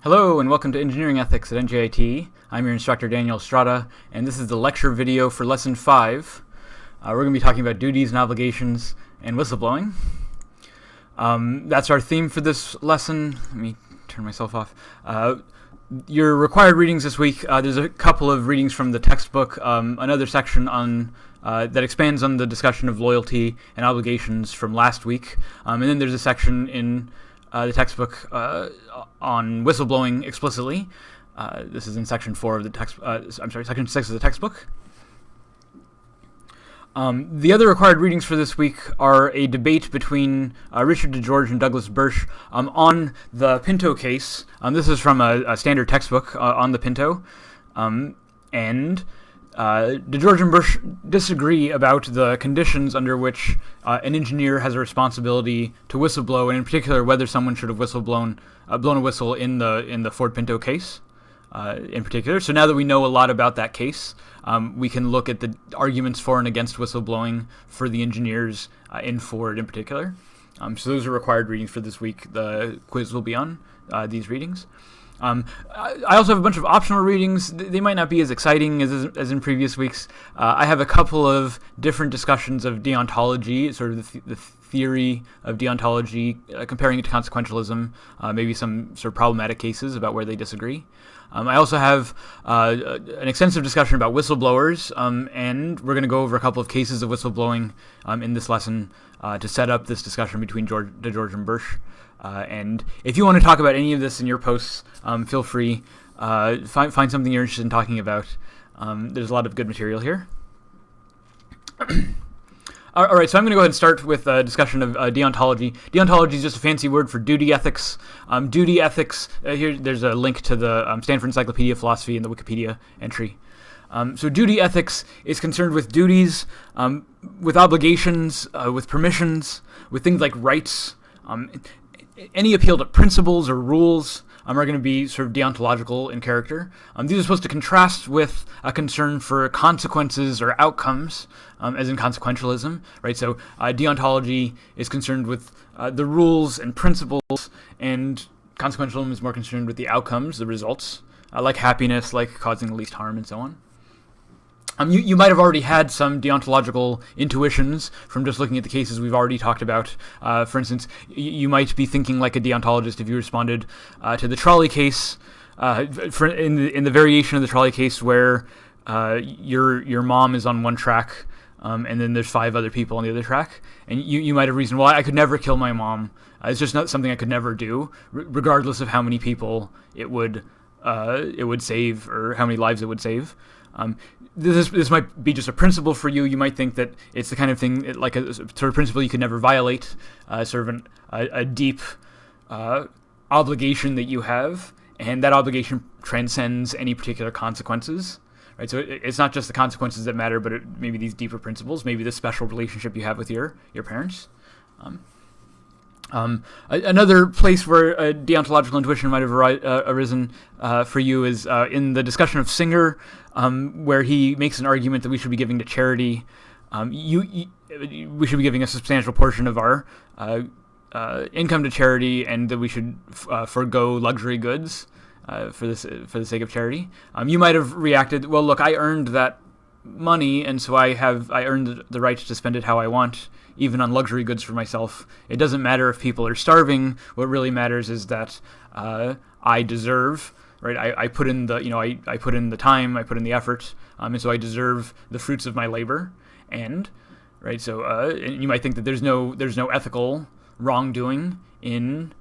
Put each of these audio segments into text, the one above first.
Hello and welcome to Engineering Ethics at NJIT. I'm your instructor Daniel Estrada, and this is the lecture video for Lesson 5. We're going to be talking about duties and obligations and whistleblowing. That's our theme for this lesson. Let me turn myself off. Your required readings this week, there's a couple of readings from the textbook, another section on that expands on the discussion of loyalty and obligations from last week, and then there's a section in the textbook on whistleblowing explicitly. This is in section 4 of the text. Section 6 of the textbook. The other required readings for this week are a debate between Richard DeGeorge and Douglas Birch on the Pinto case. This is from a standard textbook on the Pinto, and DeGeorge and Birch disagree about the conditions under which an engineer has a responsibility to whistleblow, and in particular whether someone should have blown a whistle in the Ford Pinto case in particular. So now that we know a lot about that case, we can look at the arguments for and against whistleblowing for the engineers in Ford in particular. So those are required readings for this week. The quiz will be on these readings. I also have a bunch of optional readings. They might not be as exciting as in previous weeks. I have a couple of different discussions of deontology, sort of the theory of deontology, comparing it to consequentialism, maybe some sort of problematic cases about where they disagree. I also have an extensive discussion about whistleblowers, and we're going to go over a couple of cases of whistleblowing in this lesson to set up this discussion between DeGeorge and Birch. And if you want to talk about any of this in your posts, feel free. Find something you're interested in talking about. There's a lot of good material here. All right, so I'm going to go ahead and start with a discussion of deontology. Deontology is just a fancy word for duty ethics. Duty ethics, here there's a link to the Stanford Encyclopedia of Philosophy in the Wikipedia entry. So duty ethics is concerned with duties, with obligations, with permissions, with things like rights. Any appeal to principles or rules are going to be sort of deontological in character. These are supposed to contrast with a concern for consequences or outcomes, as in consequentialism, right? So deontology is concerned with the rules and principles, and consequentialism is more concerned with the outcomes, the results, like happiness, like causing the least harm, and so on. You might have already had some deontological intuitions from just looking at the cases we've already talked about. For instance, you might be thinking like a deontologist if you responded to the trolley case, in the variation of the trolley case where your mom is on one track, and then there's 5 other people on the other track, and you might have reasoned, well, I could never kill my mom. It's just not something I could never do, regardless of how many people it would save or how many lives it would save. This might be just a principle for you. You might think that it's the kind of thing, like a sort of principle you could never violate, sort of a deep obligation that you have, and that obligation transcends any particular consequences. Right, so it's not just the consequences that matter, but maybe these deeper principles, maybe the special relationship you have with your parents. Another place where a deontological intuition might have arisen for you is in the discussion of Singer, where he makes an argument that we should be giving to charity. We should be giving a substantial portion of our income to charity, and that we should forego luxury goods for the sake of charity. You might have reacted, well, look, I earned that money, and so I earned the right to spend it how I want, even on luxury goods for myself. It doesn't matter if people are starving. What really matters is that I deserve, right? I put in the, I put in the time, I put in the effort, and so I deserve the fruits of my labor. And right, so and you might think that there's no ethical wrongdoing in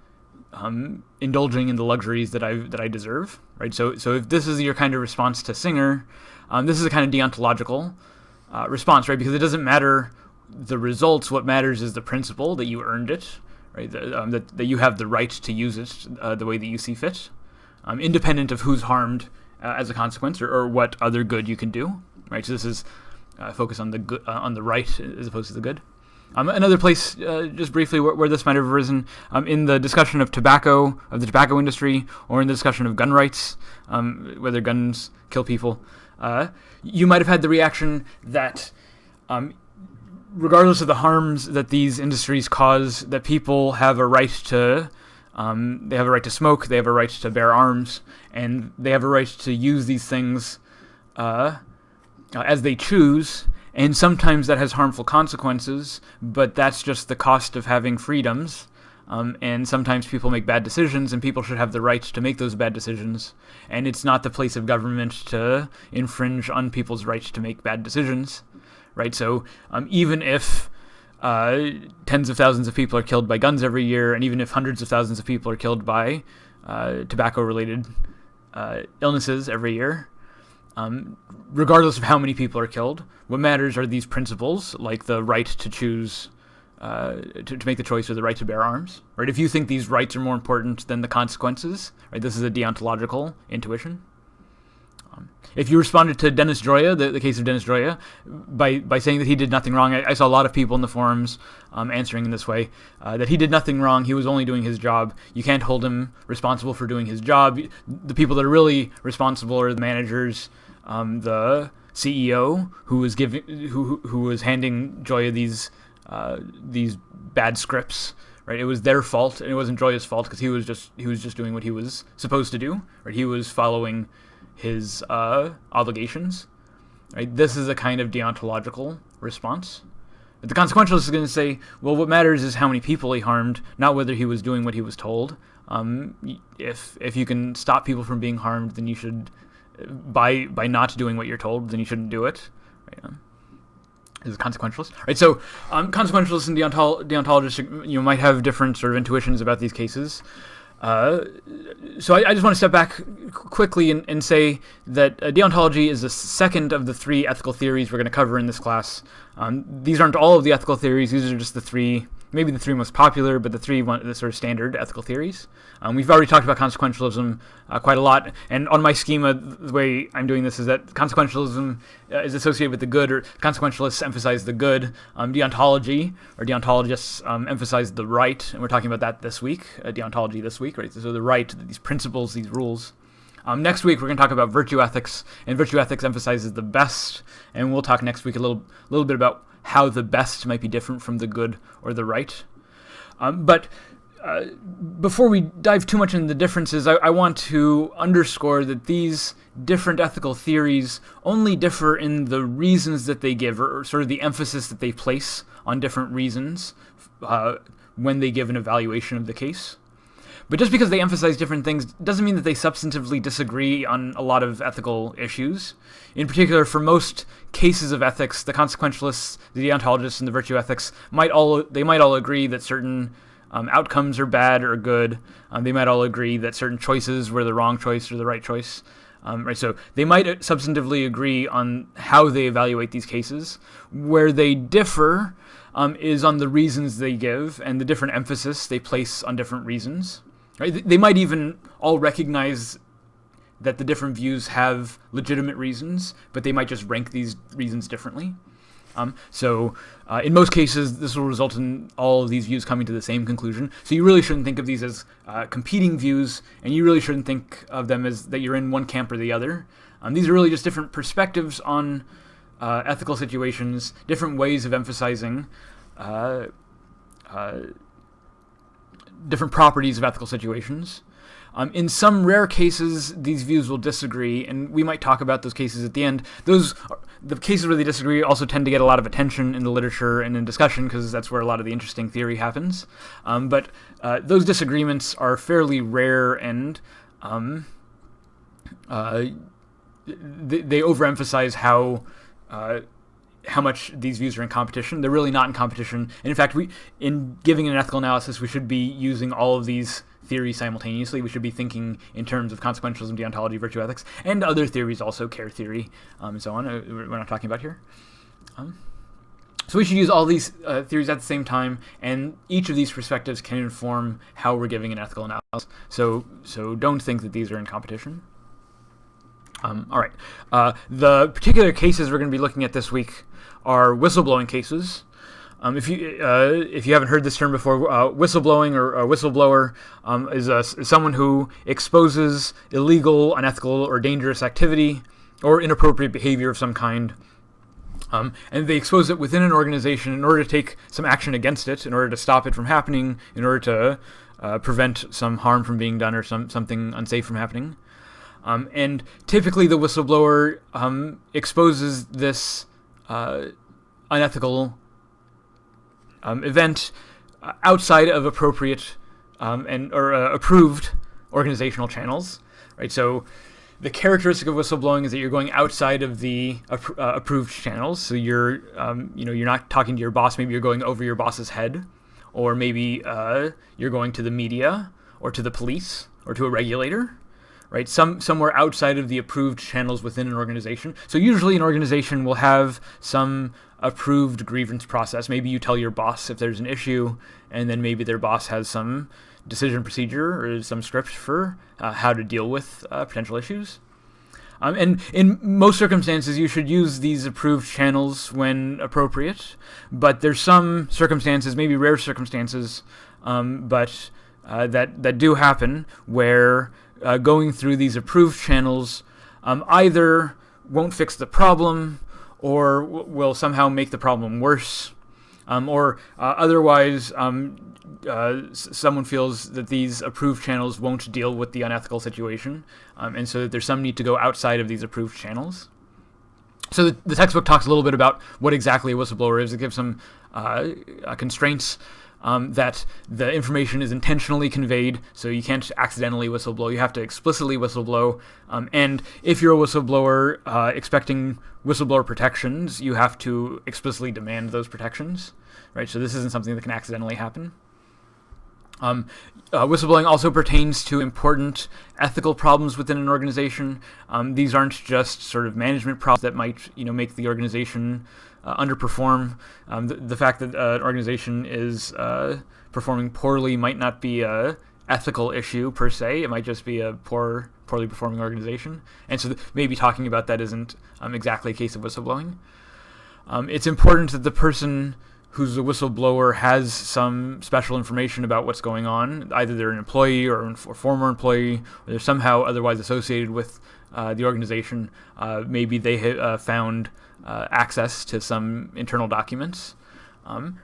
indulging in the luxuries that I deserve, right? So if this is your kind of response to Singer, this is a kind of deontological response, right? Because it doesn't matter the results. What matters is the principle that you earned it, right? That you have the right to use it the way that you see fit, independent of who's harmed as a consequence or what other good you can do, right? So this is focus on the good, on the right as opposed to the good. Another place, just briefly, where this might have arisen, in the discussion of the tobacco industry, or in the discussion of gun rights, whether guns kill people, you might have had the reaction that regardless of the harms that these industries cause, that people have a right to They have a right to smoke. They have a right to bear arms, and they have a right to use these things as they choose. And sometimes that has harmful consequences, but that's just the cost of having freedoms. And sometimes people make bad decisions, and people should have the right to make those bad decisions. And it's not the place of government to infringe on people's right to make bad decisions, right? So even if tens of thousands of people are killed by guns every year, and even if hundreds of thousands of people are killed by tobacco-related illnesses every year, regardless of how many people are killed, what matters are these principles, like the right to choose, to make the choice, or the right to bear arms. Right? If you think these rights are more important than the consequences, right? This is a deontological intuition. If you responded to Dennis Droya, the case of Dennis Droya, by saying that he did nothing wrong, I saw a lot of people in the forums answering in this way, that he did nothing wrong, he was only doing his job. You can't hold him responsible for doing his job. The people that are really responsible are the managers, the CEO who was handing Droya these bad scripts. Right, it was their fault, and it wasn't Droya's fault, because he was just doing what he was supposed to do. Right, he was following his obligations. Right? This is a kind of deontological response. The consequentialist is going to say, well, what matters is how many people he harmed, not whether he was doing what he was told. If you can stop people from being harmed, then you should, by not doing what you're told, then you shouldn't do it. Right? Is a consequentialist. Right, so consequentialists and deontologists might have different sort of intuitions about these cases. So I just want to step back quickly and say that deontology is the second of the three ethical theories we're going to cover in this class. These aren't all of the ethical theories. These are just the three, maybe the three most popular, but the sort of standard ethical theories. We've already talked about consequentialism quite a lot, and on my schema, the way I'm doing this is that consequentialism is associated with the good, or consequentialists emphasize the good. Deontology, or deontologists, emphasize the right, and we're talking about that this week, deontology this week, right? So the right, these principles, these rules. Next week, we're going to talk about virtue ethics, and virtue ethics emphasizes the best, and we'll talk next week a little bit about how the best might be different from the good or the right. But before we dive too much into the differences, I want to underscore that these different ethical theories only differ in the reasons that they give, or sort of the emphasis that they place on different reasons when they give an evaluation of the case. But just because they emphasize different things doesn't mean that they substantively disagree on a lot of ethical issues. In particular, for most cases of ethics, the consequentialists, the deontologists, and the virtue ethics might all agree that certain outcomes are bad or good. They might all agree that certain choices were the wrong choice or the right choice. Right, so they might substantively agree on how they evaluate these cases. Where they differ is on the reasons they give and the different emphasis they place on different reasons. Right? They might even all recognize that the different views have legitimate reasons, but they might just rank these reasons differently. So in most cases, this will result in all of these views coming to the same conclusion. So you really shouldn't think of these as competing views, and you really shouldn't think of them as that you're in one camp or the other. These are really just different perspectives on ethical situations, different ways of emphasizing different properties of ethical situations. In some rare cases, these views will disagree, and we might talk about those cases at the end. The cases where they disagree also tend to get a lot of attention in the literature and in discussion, because that's where a lot of the interesting theory happens. But those disagreements are fairly rare, and they overemphasize how much these views are in competition. They're really not in competition. And in fact, in giving an ethical analysis, we should be using all of these theories simultaneously. We should be thinking in terms of consequentialism, deontology, virtue ethics, and other theories also, care theory, and so on. We're not talking about here. So we should use all these theories at the same time, and each of these perspectives can inform how we're giving an ethical analysis. So don't think that these are in competition. All right. The particular cases we're going to be looking at this week are whistleblowing cases. If you haven't heard this term before, whistleblowing or a whistleblower is someone who exposes illegal, unethical, or dangerous activity or inappropriate behavior of some kind. And they expose it within an organization in order to take some action against it, in order to stop it from happening, in order prevent some harm from being done or something unsafe from happening. And typically the whistleblower exposes this unethical event outside of appropriate or approved organizational channels, right? So the characteristic of whistleblowing is that you're going outside of the approved channels. So you're not talking to your boss. Maybe you're going over your boss's head, or maybe you're going to the media or to the police or to a regulator, right? Somewhere outside of the approved channels within an organization. So usually an organization will have some approved grievance process. Maybe you tell your boss if there's an issue, and then maybe their boss has some decision procedure or some script for how to deal with potential issues. And in most circumstances, you should use these approved channels when appropriate, but there's some circumstances, maybe rare circumstances, but that do happen where going through these approved channels either won't fix the problem or will somehow make the problem worse, or otherwise someone feels that these approved channels won't deal with the unethical situation, and so that there's some need to go outside of these approved channels. So the textbook talks a little bit about what exactly a whistleblower is. It gives some constraints that the information is intentionally conveyed, so you can't accidentally whistleblow. You have to explicitly whistleblow, and if you're a whistleblower expecting whistleblower protections, you have to explicitly demand those protections, right? So this isn't something that can accidentally happen. Whistleblowing also pertains to important ethical problems within an organization. These aren't just sort of management problems that might, make the organization underperform. The fact that an organization is performing poorly might not be a ethical issue per se. It might just be a poorly performing organization. And so maybe talking about that isn't exactly a case of whistleblowing. It's important that the person who's a whistleblower has some special information about what's going on. Either they're an employee or a former employee, or they're somehow otherwise associated with the organization. Maybe they found access to some internal documents.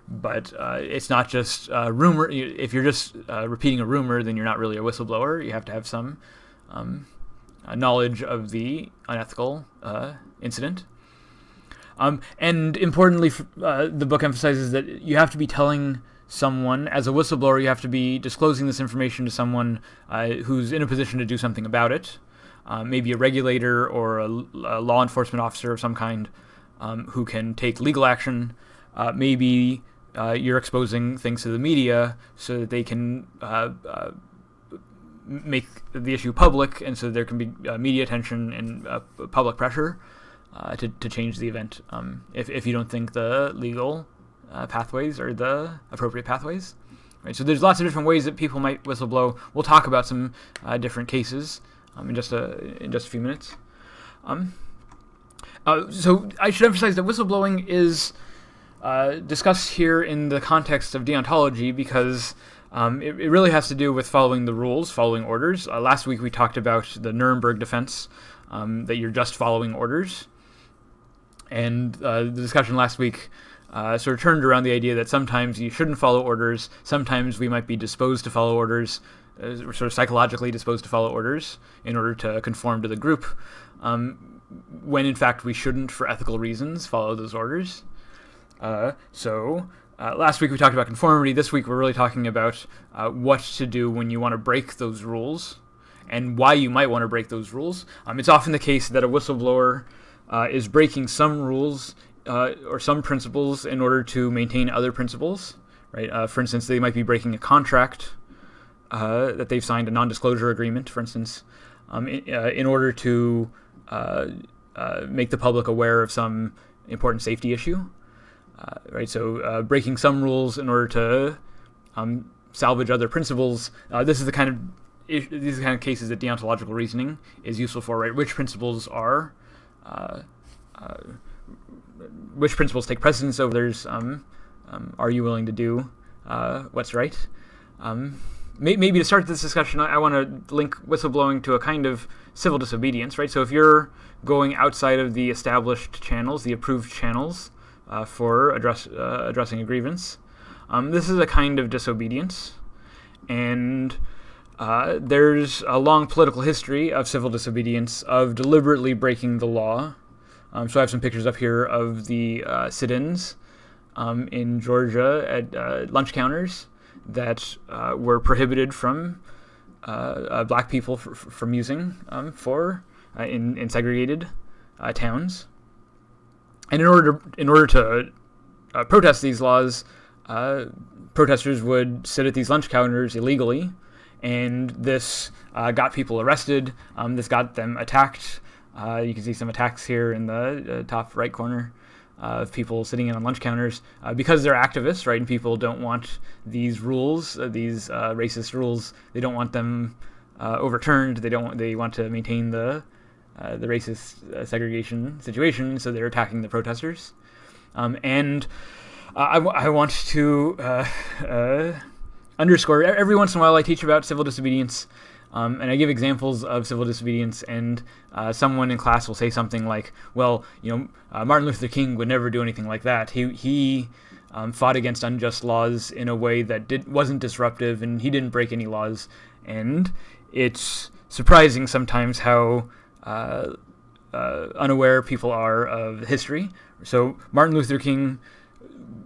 But it's not just rumor. If you're just repeating a rumor, then you're not really a whistleblower. You have to have some knowledge of the unethical incident. And importantly, the book emphasizes that you have to be telling someone, as a whistleblower, you have to be disclosing this information to someone who's in a position to do something about it, maybe a regulator or a law enforcement officer of some kind who can take legal action. Maybe you're exposing things to the media so that they can make the issue public, and so there can be media attention and public pressure to change the event if you don't think the legal pathways are the appropriate pathways. Right? So there's lots of different ways that people might whistleblow. We'll talk about some different cases in just a few minutes. So I should emphasize that whistleblowing is discussed here in the context of deontology because it really has to do with following the rules, following orders. Last week we talked about the Nuremberg defense, that you're just following orders. And the discussion last week sort of turned around the idea that sometimes you shouldn't follow orders, sometimes we might be disposed to follow orders, sort of psychologically disposed to follow orders in order to conform to the group, when in fact we shouldn't, for ethical reasons, follow those orders. So last week we talked about conformity. This week we're really talking about what to do when you want to break those rules and why you might want to break those rules. It's often the case that a whistleblower is breaking some rules or some principles in order to maintain other principles. Right? For instance, they might be breaking a contract that they've signed, a non-disclosure agreement, for instance, in order to make the public aware of some important safety issue. Right, so breaking some rules in order to salvage other principles. These are the kind of cases that deontological reasoning is useful for. Right, which principles take precedence over others? Are you willing to do what's right? Maybe to start this discussion, I want to link whistleblowing to a kind of civil disobedience. Right, so if you're going outside of the established channels, the approved channels, for addressing a grievance. This is a kind of disobedience, And there's a long political history of civil disobedience, of deliberately breaking the law. So I have some pictures up here of the sit-ins in Georgia at lunch counters that were prohibited from black people from using in segregated towns. And in order to protest these laws, protesters would sit at these lunch counters illegally, and this got people arrested. This got them attacked. You can see some attacks here in the top right corner of people sitting in on lunch counters because they're activists, right? And people don't want these rules, these racist rules. They don't want them overturned. They want to maintain the racist segregation situation, so they're attacking the protesters. And I want to underscore, every once in a while I teach about civil disobedience, and I give examples of civil disobedience, and someone in class will say something like, well, Martin Luther King would never do anything like that. He fought against unjust laws in a way that wasn't disruptive, and he didn't break any laws. And it's surprising sometimes how unaware people are of history. So Martin Luther King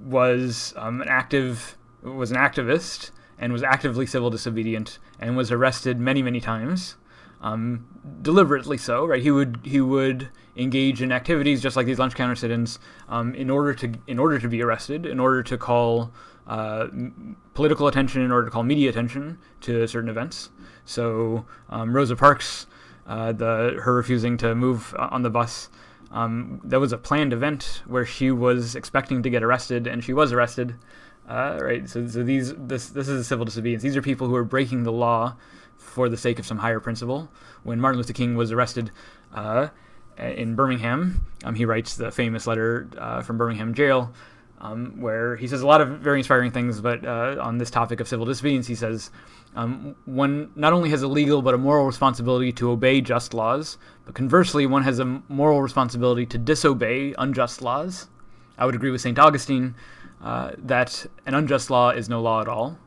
was an activist and was actively civil disobedient and was arrested many, many times, deliberately so, right? He would engage in activities just like these lunch counter sit-ins in order to be arrested, in order to call political attention, in order to call media attention to certain events. So Rosa Parks, her refusing to move on the bus, that was a planned event where she was expecting to get arrested, and she was arrested. Right. So this is a civil disobedience. These are people who are breaking the law for the sake of some higher principle. When Martin Luther King was arrested in Birmingham, he writes the famous letter from Birmingham jail, where he says a lot of very inspiring things, but on this topic of civil disobedience, he says, one not only has a legal but a moral responsibility to obey just laws, but conversely, one has a moral responsibility to disobey unjust laws. I would agree with St. Augustine that an unjust law is no law at all.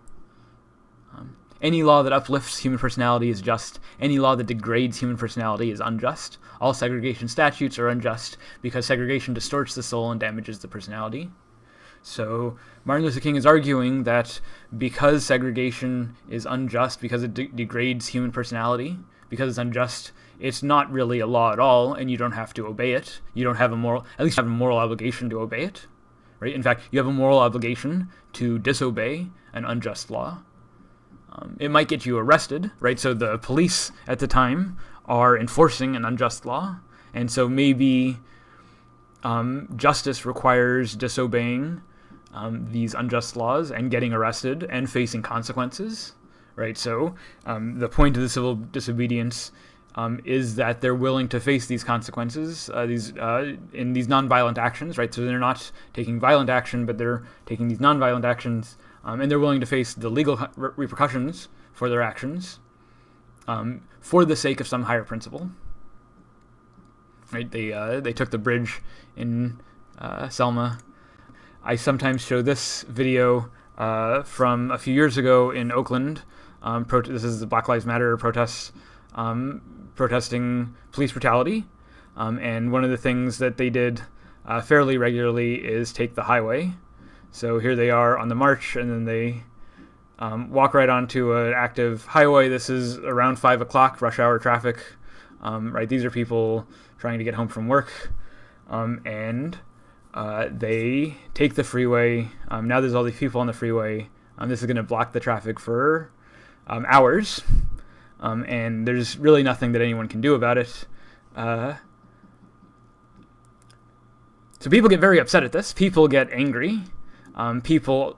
Any law that uplifts human personality is just. Any law that degrades human personality is unjust. All segregation statutes are unjust because segregation distorts the soul and damages the personality. So Martin Luther King is arguing that because segregation is unjust, because it degrades human personality, because it's unjust, it's not really a law at all, and you don't have to obey it. You don't have at least have a moral obligation to obey it. Right? In fact, you have a moral obligation to disobey an unjust law. It might get you arrested, right? So the police at the time are enforcing an unjust law, and so maybe justice requires disobeying these unjust laws and getting arrested and facing consequences, right? So the point of the civil disobedience is that they're willing to face these consequences in these nonviolent actions, right? So they're not taking violent action, but they're taking these nonviolent actions, and they're willing to face the legal repercussions for their actions for the sake of some higher principle. Right? They took the bridge in Selma. I sometimes show this video from a few years ago in Oakland. This is the Black Lives Matter protests. Protesting police brutality, and one of the things that they did fairly regularly is take the highway. So here they are on the march, and then they walk right onto an active highway. This is around 5 o'clock, rush hour traffic. Right, these are people trying to get home from work, and they take the freeway. Now there's all these people on the freeway. This is going to block the traffic for hours. And there's really nothing that anyone can do about it. So people get very upset at this. People get angry. People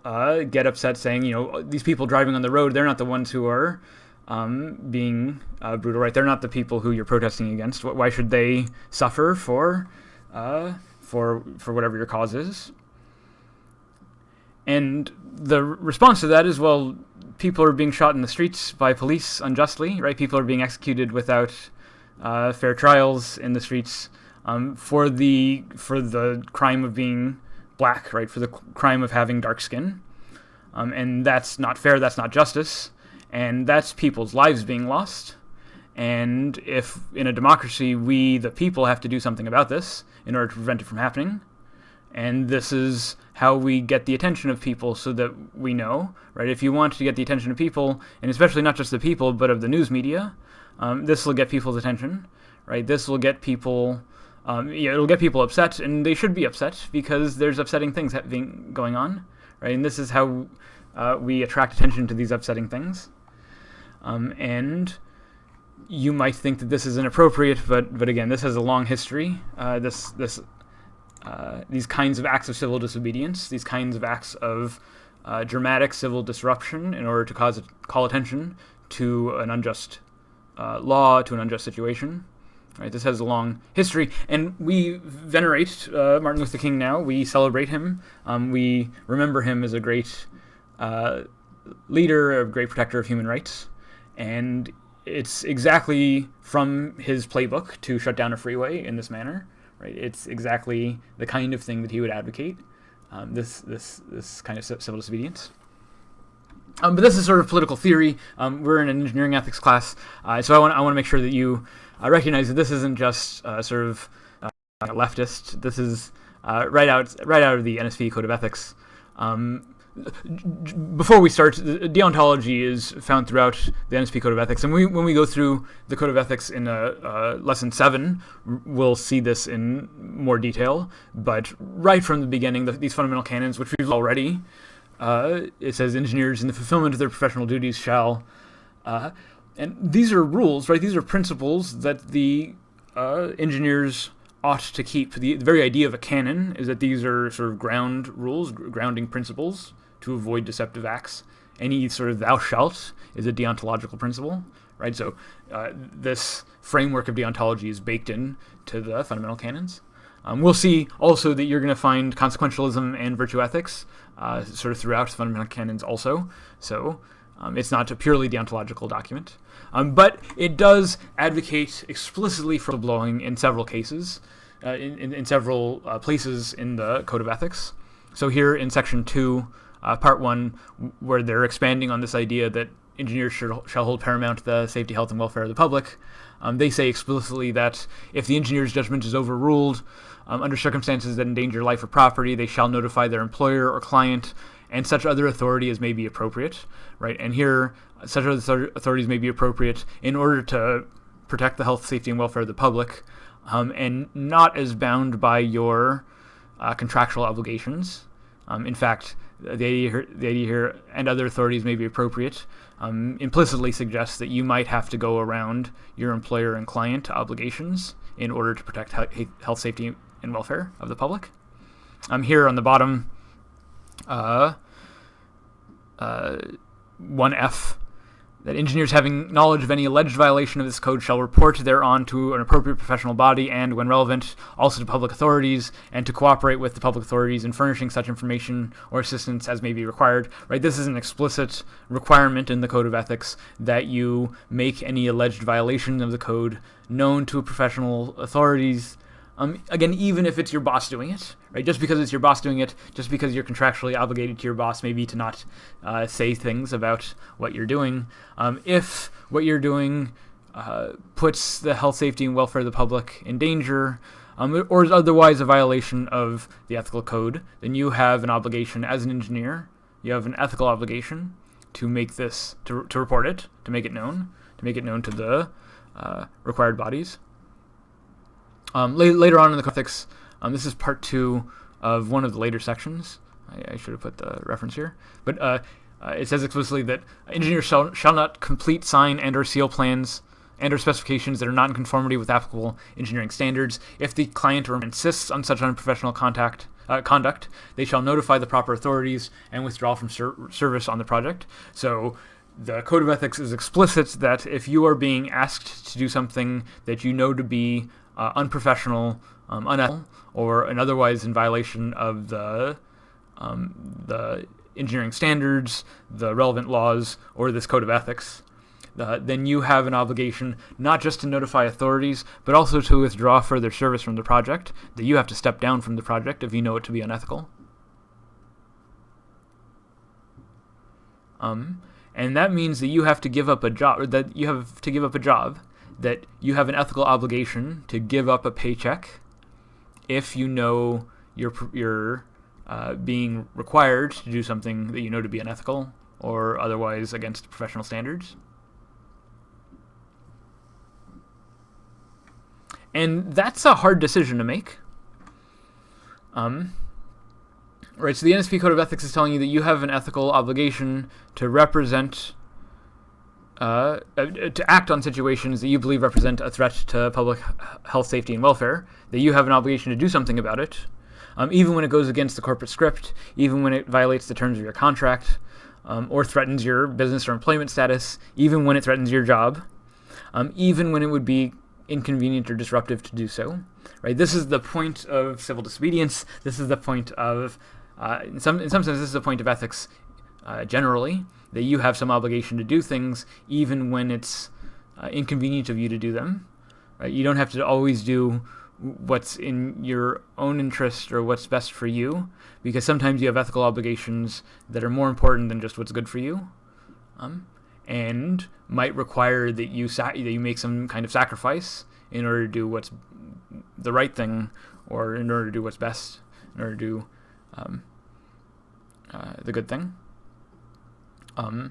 get upset saying, these people driving on the road, they're not the ones who are being brutal, right? They're not the people who you're protesting against. Why should they suffer for whatever your cause is? And the response to that is, well, people are being shot in the streets by police unjustly, right? People are being executed without fair trials in the streets for the crime of being black, right? For the crime of having dark skin, and that's not fair. That's not justice. and that's people's lives being lost. And if in a democracy we, the people, have to do something about this in order to prevent it from happening, and this is how we get the attention of people so that we know, right? If you want to get the attention of people, and especially not just the people, but of the news media, this will get people's attention, right? This will get people, it'll get people upset, and they should be upset because there's upsetting things going on, right? And this is how we attract attention to these upsetting things. And you might think that this is inappropriate, but again, this has a long history. These kinds of acts of civil disobedience, these kinds of acts of dramatic civil disruption in order to call attention to an unjust law, to an unjust situation. Right, this has a long history, and we venerate Martin Luther King now. We celebrate him. We remember him as a great leader, a great protector of human rights, and it's exactly from his playbook to shut down a freeway in this manner. Right, it's exactly the kind of thing that he would advocate. This kind of civil disobedience. But this is sort of political theory. We're in an engineering ethics class, so I want to make sure that you recognize that this isn't just sort of leftist. This is right out of the NSV Code of Ethics. Before we start, deontology is found throughout the NSP Code of Ethics, and when we go through the Code of Ethics in Lesson 7, we'll see this in more detail. But right from the beginning, these fundamental canons, which we've already, it says engineers in the fulfillment of their professional duties shall, and these are rules, right? These are principles that the engineers ought to keep. The very idea of a canon is that these are sort of ground rules, grounding principles to avoid deceptive acts. Any sort of thou shalt is a deontological principle, right? So this framework of deontology is baked in to the fundamental canons. We'll see also that you're going to find consequentialism and virtue ethics sort of throughout the fundamental canons also. So it's not a purely deontological document. But it does advocate explicitly for whistleblowing in several cases, in several places in the Code of Ethics. So here in Section 2, Part 1, where they're expanding on this idea that engineers shall hold paramount the safety, health, and welfare of the public, they say explicitly that if the engineer's judgment is overruled, under circumstances that endanger life or property, they shall notify their employer or client and such other authority as may be appropriate, right? And here, such other authorities may be appropriate in order to protect the health, safety, and welfare of the public, and not as bound by your contractual obligations. In fact, the idea here, and other authorities may be appropriate, implicitly suggests that you might have to go around your employer and client obligations in order to protect health, safety, and welfare of the public. Here on the bottom, 1F, that engineers having knowledge of any alleged violation of this code shall report thereon to an appropriate professional body and, when relevant, also to public authorities, and to cooperate with the public authorities in furnishing such information or assistance as may be required. Right? This is an explicit requirement in the Code of Ethics that you make any alleged violation of the code known to professional authorities. Again, even if it's your boss doing it, right? Just because it's your boss doing it, just because you're contractually obligated to your boss, maybe to not say things about what you're doing. If what you're doing puts the health, safety, and welfare of the public in danger, or is otherwise a violation of the ethical code, then you have an obligation as an engineer. You have an ethical obligation to make this, to report it, to make it known to the required bodies. Later on in the Code of Ethics, this is part 2 of one of the later sections. I should have put the reference here. But it says explicitly that engineers shall not complete, sign, and or seal plans and or specifications that are not in conformity with applicable engineering standards. If the client or insists on such unprofessional conduct, they shall notify the proper authorities and withdraw from service on the project. So the Code of Ethics is explicit that if you are being asked to do something that you know to be unprofessional, unethical, or otherwise in violation of the engineering standards, the relevant laws, or this Code of Ethics, then you have an obligation not just to notify authorities, but also to withdraw further service from the project, that you have to step down from the project if you know it to be unethical. And that means that you have to give up a job, or that you have to give up a job, that you have an ethical obligation to give up a paycheck if you know you're being required to do something that you know to be unethical or otherwise against professional standards. And that's a hard decision to make. Right, so the NSP Code of Ethics is telling you that you have an ethical obligation to represent, to act on situations that you believe represent a threat to public health, safety, and welfare, that you have an obligation to do something about it, even when it goes against the corporate script, even when it violates the terms of your contract, or threatens your business or employment status, even when it threatens your job, even when it would be inconvenient or disruptive to do so. Right? This is the point of civil disobedience. This is the point of, in some sense, this is the point of ethics generally, that you have some obligation to do things even when it's inconvenient of you to do them. Right? You don't have to always do what's in your own interest or what's best for you, because sometimes you have ethical obligations that are more important than just what's good for you, and might require that you make some kind of sacrifice in order to do what's the right thing, or in order to do what's best, in order to do the good thing. I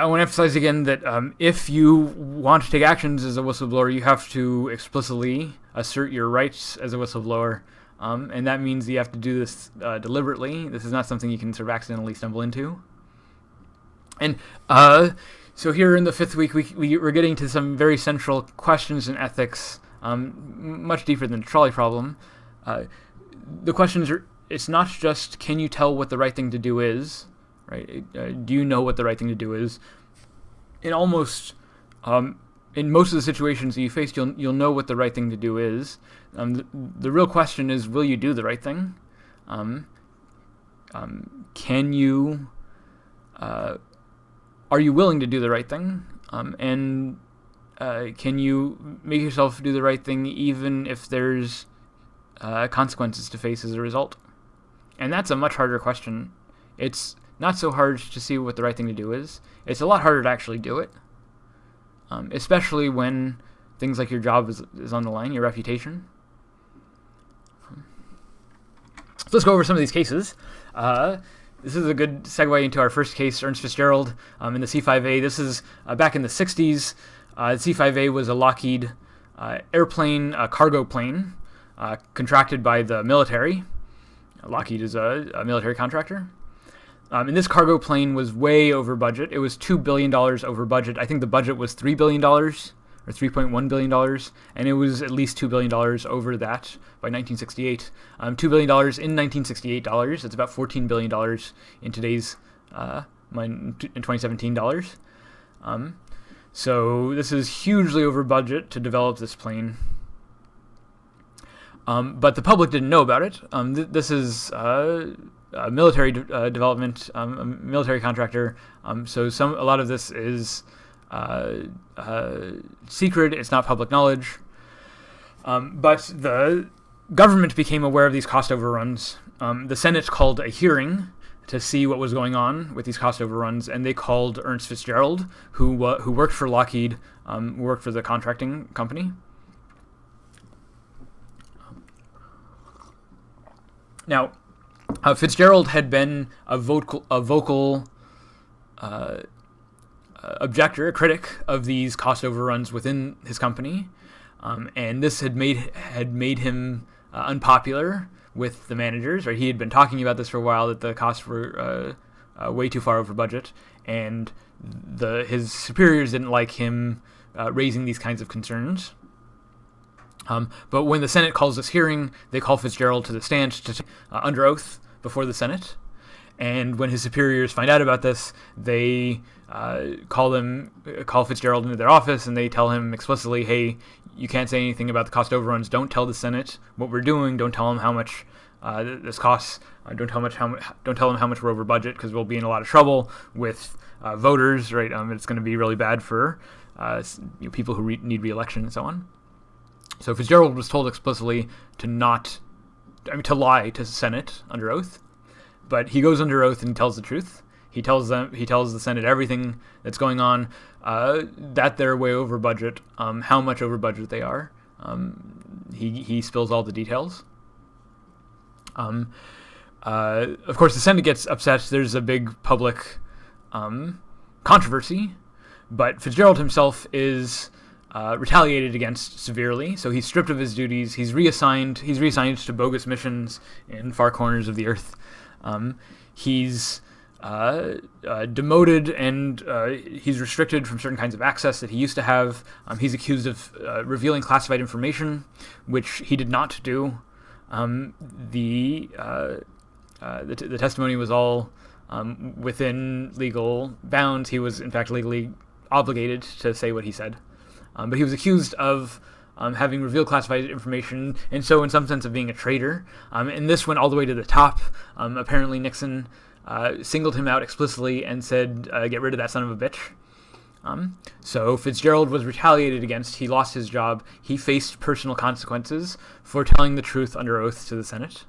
want to emphasize again that if you want to take actions as a whistleblower, you have to explicitly assert your rights as a whistleblower, and that means that you have to do this deliberately. This is not something you can sort of accidentally stumble into. And so here in the fifth week, we're getting to some very central questions in ethics, much deeper than the trolley problem. The questions are, it's not just, can you tell what the right thing to do is, right? Do you know what the right thing to do is? In most of the situations that you face, you'll know what the right thing to do is. The real question is, will you do the right thing? Can you... are you willing to do the right thing? And can you make yourself do the right thing even if there's consequences to face as a result? And that's a much harder question. It's not so hard to see what the right thing to do is. It's a lot harder to actually do it, especially when things like your job is on the line, your reputation. So let's go over some of these cases. This is a good segue into our first case, Stearns Fitzgerald, in the C-5A. This is back in the 60s. The C-5A was a Lockheed airplane, cargo plane, contracted by the military. Lockheed is a military contractor. And this cargo plane was way over budget. It was $2 billion over budget. I think the budget was $3 billion or $3.1 billion, and it was at least $2 billion over that by 1968. $2 billion in 1968 dollars. It's about $14 billion in today's, in 2017 dollars. So this is hugely over budget to develop this plane. But the public didn't know about it. This is a military development, a military contractor. So a lot of this is secret. It's not public knowledge. But the government became aware of these cost overruns. The Senate called a hearing to see what was going on with these cost overruns, and they called Ernst Fitzgerald, who worked for Lockheed, worked for the contracting company. Now, Fitzgerald had been a vocal objector, a critic of these cost overruns within his company, and this had made him unpopular with the managers. Right, he had been talking about this for a while, that the costs were way too far over budget, and his superiors didn't like him raising these kinds of concerns. But when the Senate calls this hearing, they call Fitzgerald to the stand under oath before the Senate. And when his superiors find out about this, they call Fitzgerald into their office, and they tell him explicitly, hey, you can't say anything about the cost overruns. Don't tell the Senate what we're doing. Don't tell them how much this costs. Don't tell them how much we're over budget, because we'll be in a lot of trouble with voters. Right? It's going to be really bad for people who need re-election and so on. So Fitzgerald was told explicitly to lie to the Senate under oath, but he goes under oath and tells the truth. He tells the Senate everything that's going on, that they're way over budget, how much over budget they are. He spills all the details. Of course, the Senate gets upset. There's a big public controversy, but Fitzgerald himself is retaliated against severely. So he's stripped of his duties. He's reassigned to bogus missions in far corners of the earth. He's demoted, and he's restricted from certain kinds of access that he used to have. He's accused of revealing classified information, which he did not do. The testimony was all within legal bounds. He was, in fact, legally obligated to say what he said. But he was accused of having revealed classified information, and so in some sense of being a traitor. And this went all the way to the top. Apparently Nixon singled him out explicitly and said, get rid of that son of a bitch. So Fitzgerald was retaliated against. He lost his job. He faced personal consequences for telling the truth under oath to the Senate.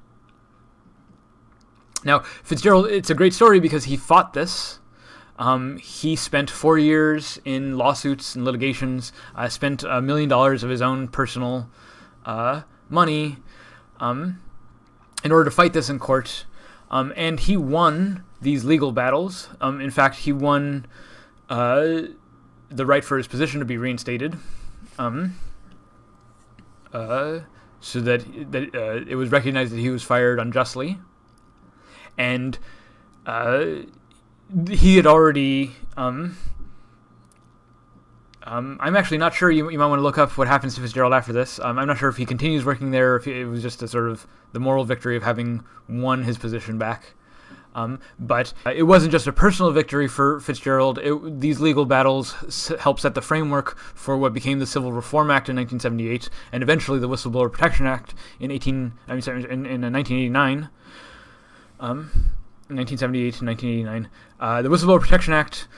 Now, Fitzgerald, it's a great story because he fought this. He spent 4 years in lawsuits and litigations, spent $1 million of his own personal money in order to fight this in court. And he won these legal battles. In fact, he won the right for his position to be reinstated, so that it was recognized that he was fired unjustly. And he had already... I'm actually not sure. You might want to look up what happens to Fitzgerald after this. I'm not sure if he continues working there, or if it was just a sort of the moral victory of having won his position back. But it wasn't just a personal victory for Fitzgerald. These legal battles helped set the framework for what became the Civil Reform Act in 1978, and eventually the Whistleblower Protection Act in 1989. 1978 and 1989. The Whistleblower Protection Act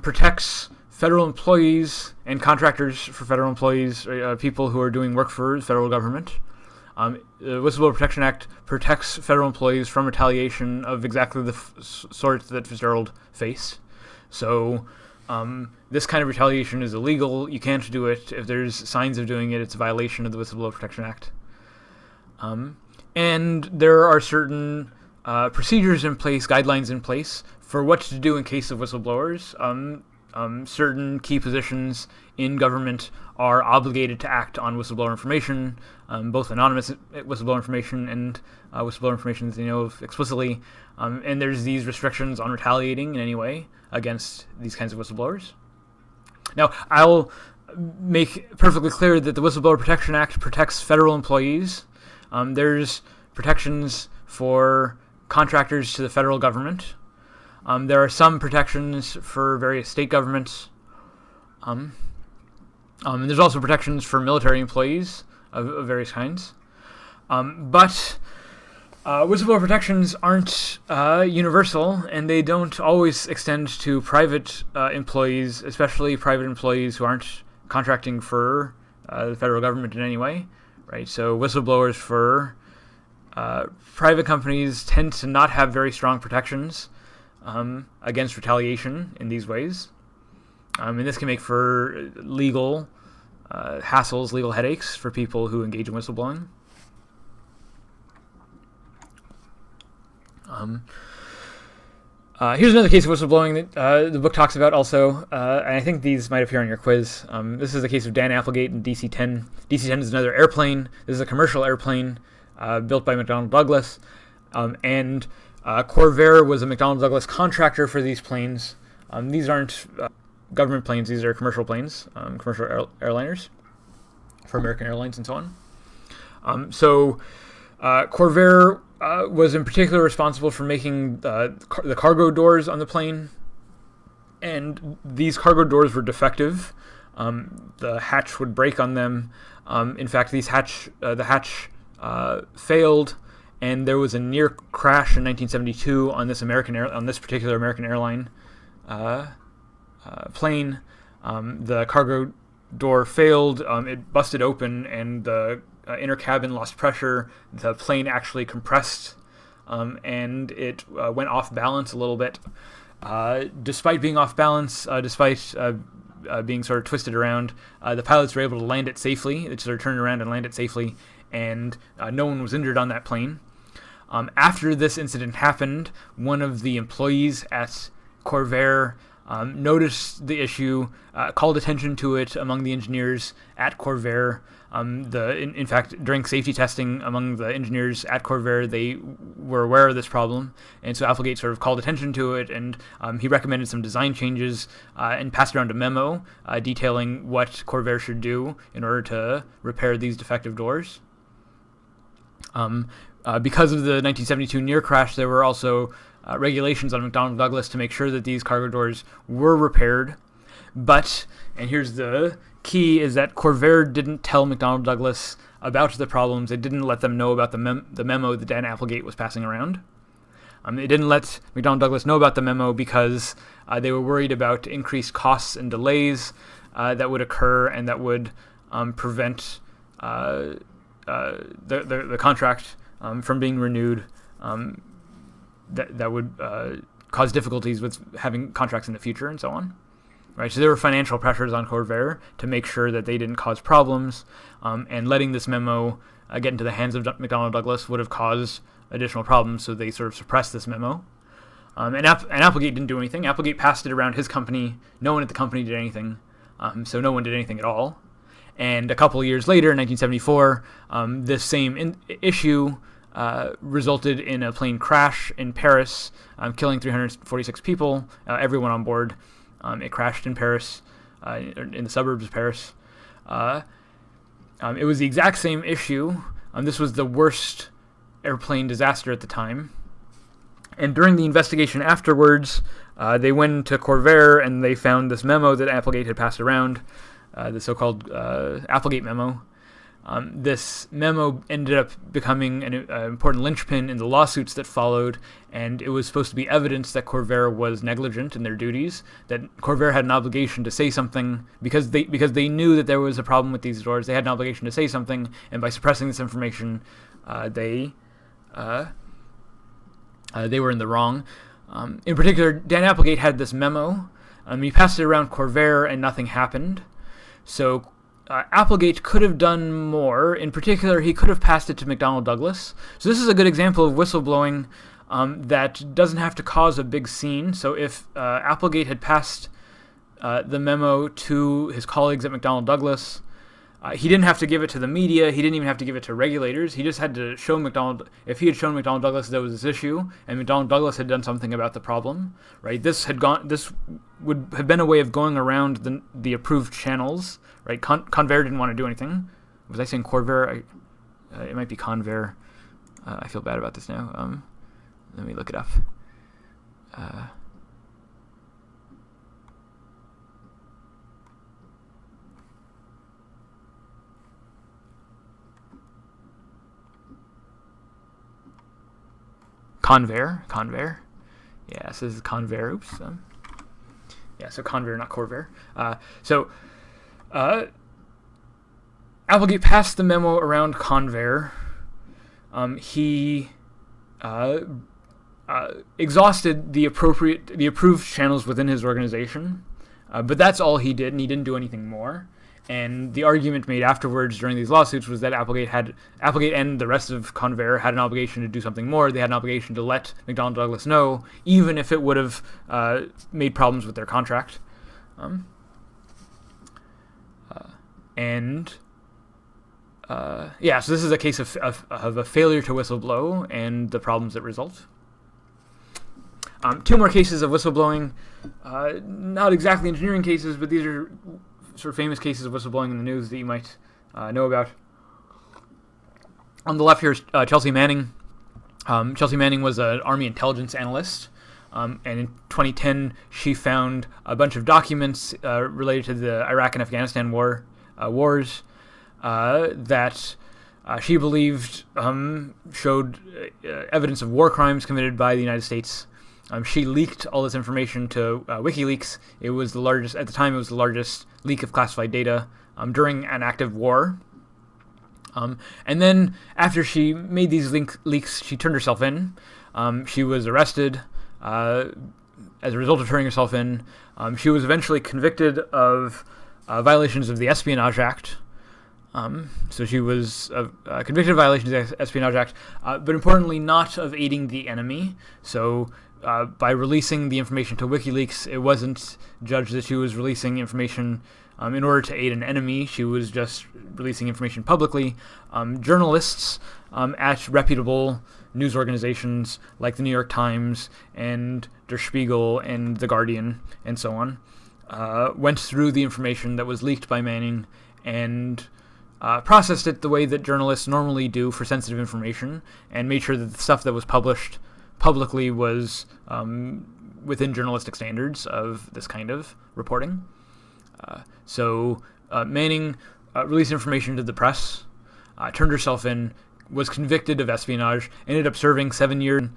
protects federal employees and contractors for federal employees, people who are doing work for the federal government. The Whistleblower Protection Act protects federal employees from retaliation of exactly the sort that Fitzgerald faced. So this kind of retaliation is illegal. You can't do it. If there's signs of doing it, it's a violation of the Whistleblower Protection Act. And there are certain procedures in place, guidelines in place for what to do in case of whistleblowers. Certain key positions in government are obligated to act on whistleblower information, both anonymous whistleblower information and whistleblower information that they know of explicitly. And there's these restrictions on retaliating in any way against these kinds of whistleblowers. Now, I'll make perfectly clear that the Whistleblower Protection Act protects federal employees. There's protections for contractors to the federal government. There are some protections for various state governments. And there's also protections for military employees of various kinds. But whistleblower protections aren't universal, and they don't always extend to private employees, especially private employees who aren't contracting for the federal government in any way, right? So whistleblowers for private companies tend to not have very strong protections against retaliation in these ways. And this can make for legal hassles, legal headaches for people who engage in whistleblowing. Here's another case of whistleblowing that the book talks about also, and I think these might appear on your quiz. This is the case of Dan Applegate and DC-10. DC-10 is another airplane. This is a commercial airplane built by McDonnell Douglas, and Corvair was a McDonnell Douglas contractor for these planes. These aren't government planes. These are commercial planes, commercial airliners for American Airlines and so on. So Corvair was in particular responsible for making the cargo doors on the plane, and these cargo doors were defective. The hatch would break on them. In fact, the hatch failed, and there was a near crash in 1972 on this particular American airline plane. The cargo door failed. It busted open, and the inner cabin lost pressure. The plane actually compressed, and it went off balance a little bit. Despite being off balance, despite being sort of twisted around, the pilots were able to land it safely. They sort of turned around and landed it safely, and no one was injured on that plane. After this incident happened, one of the employees at Corvair noticed the issue, called attention to it among the engineers at Corvair. In fact, during safety testing among the engineers at Corvair, they were aware of this problem, and so Applegate sort of called attention to it, and he recommended some design changes and passed around a memo detailing what Corvair should do in order to repair these defective doors. Because of the 1972 near crash, there were also regulations on McDonnell Douglas to make sure that these cargo doors were repaired. But, and here's the key, is that Corvair didn't tell McDonnell Douglas about the problems. They didn't let them know about the memo that Dan Applegate was passing around. They didn't let McDonnell Douglas know about the memo because they were worried about increased costs and delays that would occur, and that would prevent the contract from being renewed. That would cause difficulties with having contracts in the future and so on. Right, so there were financial pressures on Corvair to make sure that they didn't cause problems, and letting this memo get into the hands of McDonnell Douglas would have caused additional problems, so they sort of suppressed this memo. And Applegate didn't do anything. Applegate passed it around his company. No one at the company did anything, so no one did anything at all. And a couple of years later, in 1974, this same issue resulted in a plane crash in Paris, killing 346 people, everyone on board. It crashed in Paris, in the suburbs of Paris. It was the exact same issue. This was the worst airplane disaster at the time. And during the investigation afterwards, they went to Corvair and they found this memo that Applegate had passed around, the so-called Applegate memo. This memo ended up becoming an important linchpin in the lawsuits that followed, and it was supposed to be evidence that Corvair was negligent in their duties, that Corvair had an obligation to say something, because they knew that there was a problem with these doors. They had an obligation to say something, and by suppressing this information, they were in the wrong. In particular, Dan Applegate had this memo. He passed it around Corvair, and nothing happened. So Applegate could have done more. In particular, he could have passed it to McDonnell Douglas. So this is a good example of whistleblowing that doesn't have to cause a big scene. So if Applegate had passed the memo to his colleagues at McDonnell Douglas, he didn't have to give it to the media. He didn't even have to give it to regulators. He just had to show if he had shown McDonnell Douglas there was this issue, and McDonnell Douglas had done something about the problem, right? This would have been a way of going around the approved channels, right? Convair didn't want to do anything. Was I saying Corvair? It might be Convair. I feel bad about this now. Let me look it up. Convair. Yeah, so this is Convair. Oops. So Convair, not Corvair. Applegate passed the memo around Convair. He exhausted the approved channels within his organization, but that's all he did, and he didn't do anything more. And the argument made afterwards during these lawsuits was that Applegate and the rest of Convair had an obligation to do something more. They had an obligation to let McDonnell Douglas know, even if it would have made problems with their contract. So this is a case of a failure to whistleblow and the problems that result. Two more cases of whistleblowing, not exactly engineering cases, but these are sort of famous cases of whistleblowing in the news that you might know about. On the left here is Chelsea Manning. Chelsea Manning was an Army intelligence analyst, and in 2010 she found a bunch of documents related to the Iraq and Afghanistan wars that she believed showed evidence of war crimes committed by the United States. She leaked all this information to WikiLeaks. It was the largest, at the time, it was the largest leak of classified data during an active war. And then after she made these leaks, she turned herself in. She was arrested. as a result of turning herself in, she was eventually convicted of violations of the Espionage Act. So she was convicted of violations of the Espionage Act, but importantly not of aiding the enemy. So by releasing the information to WikiLeaks, it wasn't judged that she was releasing information in order to aid an enemy. She was just releasing information publicly. Journalists at reputable news organizations like the New York Times and Der Spiegel and The Guardian and so on went through the information that was leaked by Manning and processed it the way that journalists normally do for sensitive information, and made sure that the stuff that was published publicly was within journalistic standards of this kind of reporting. So Manning released information to the press, turned herself in, was convicted of espionage, ended up serving 7 years.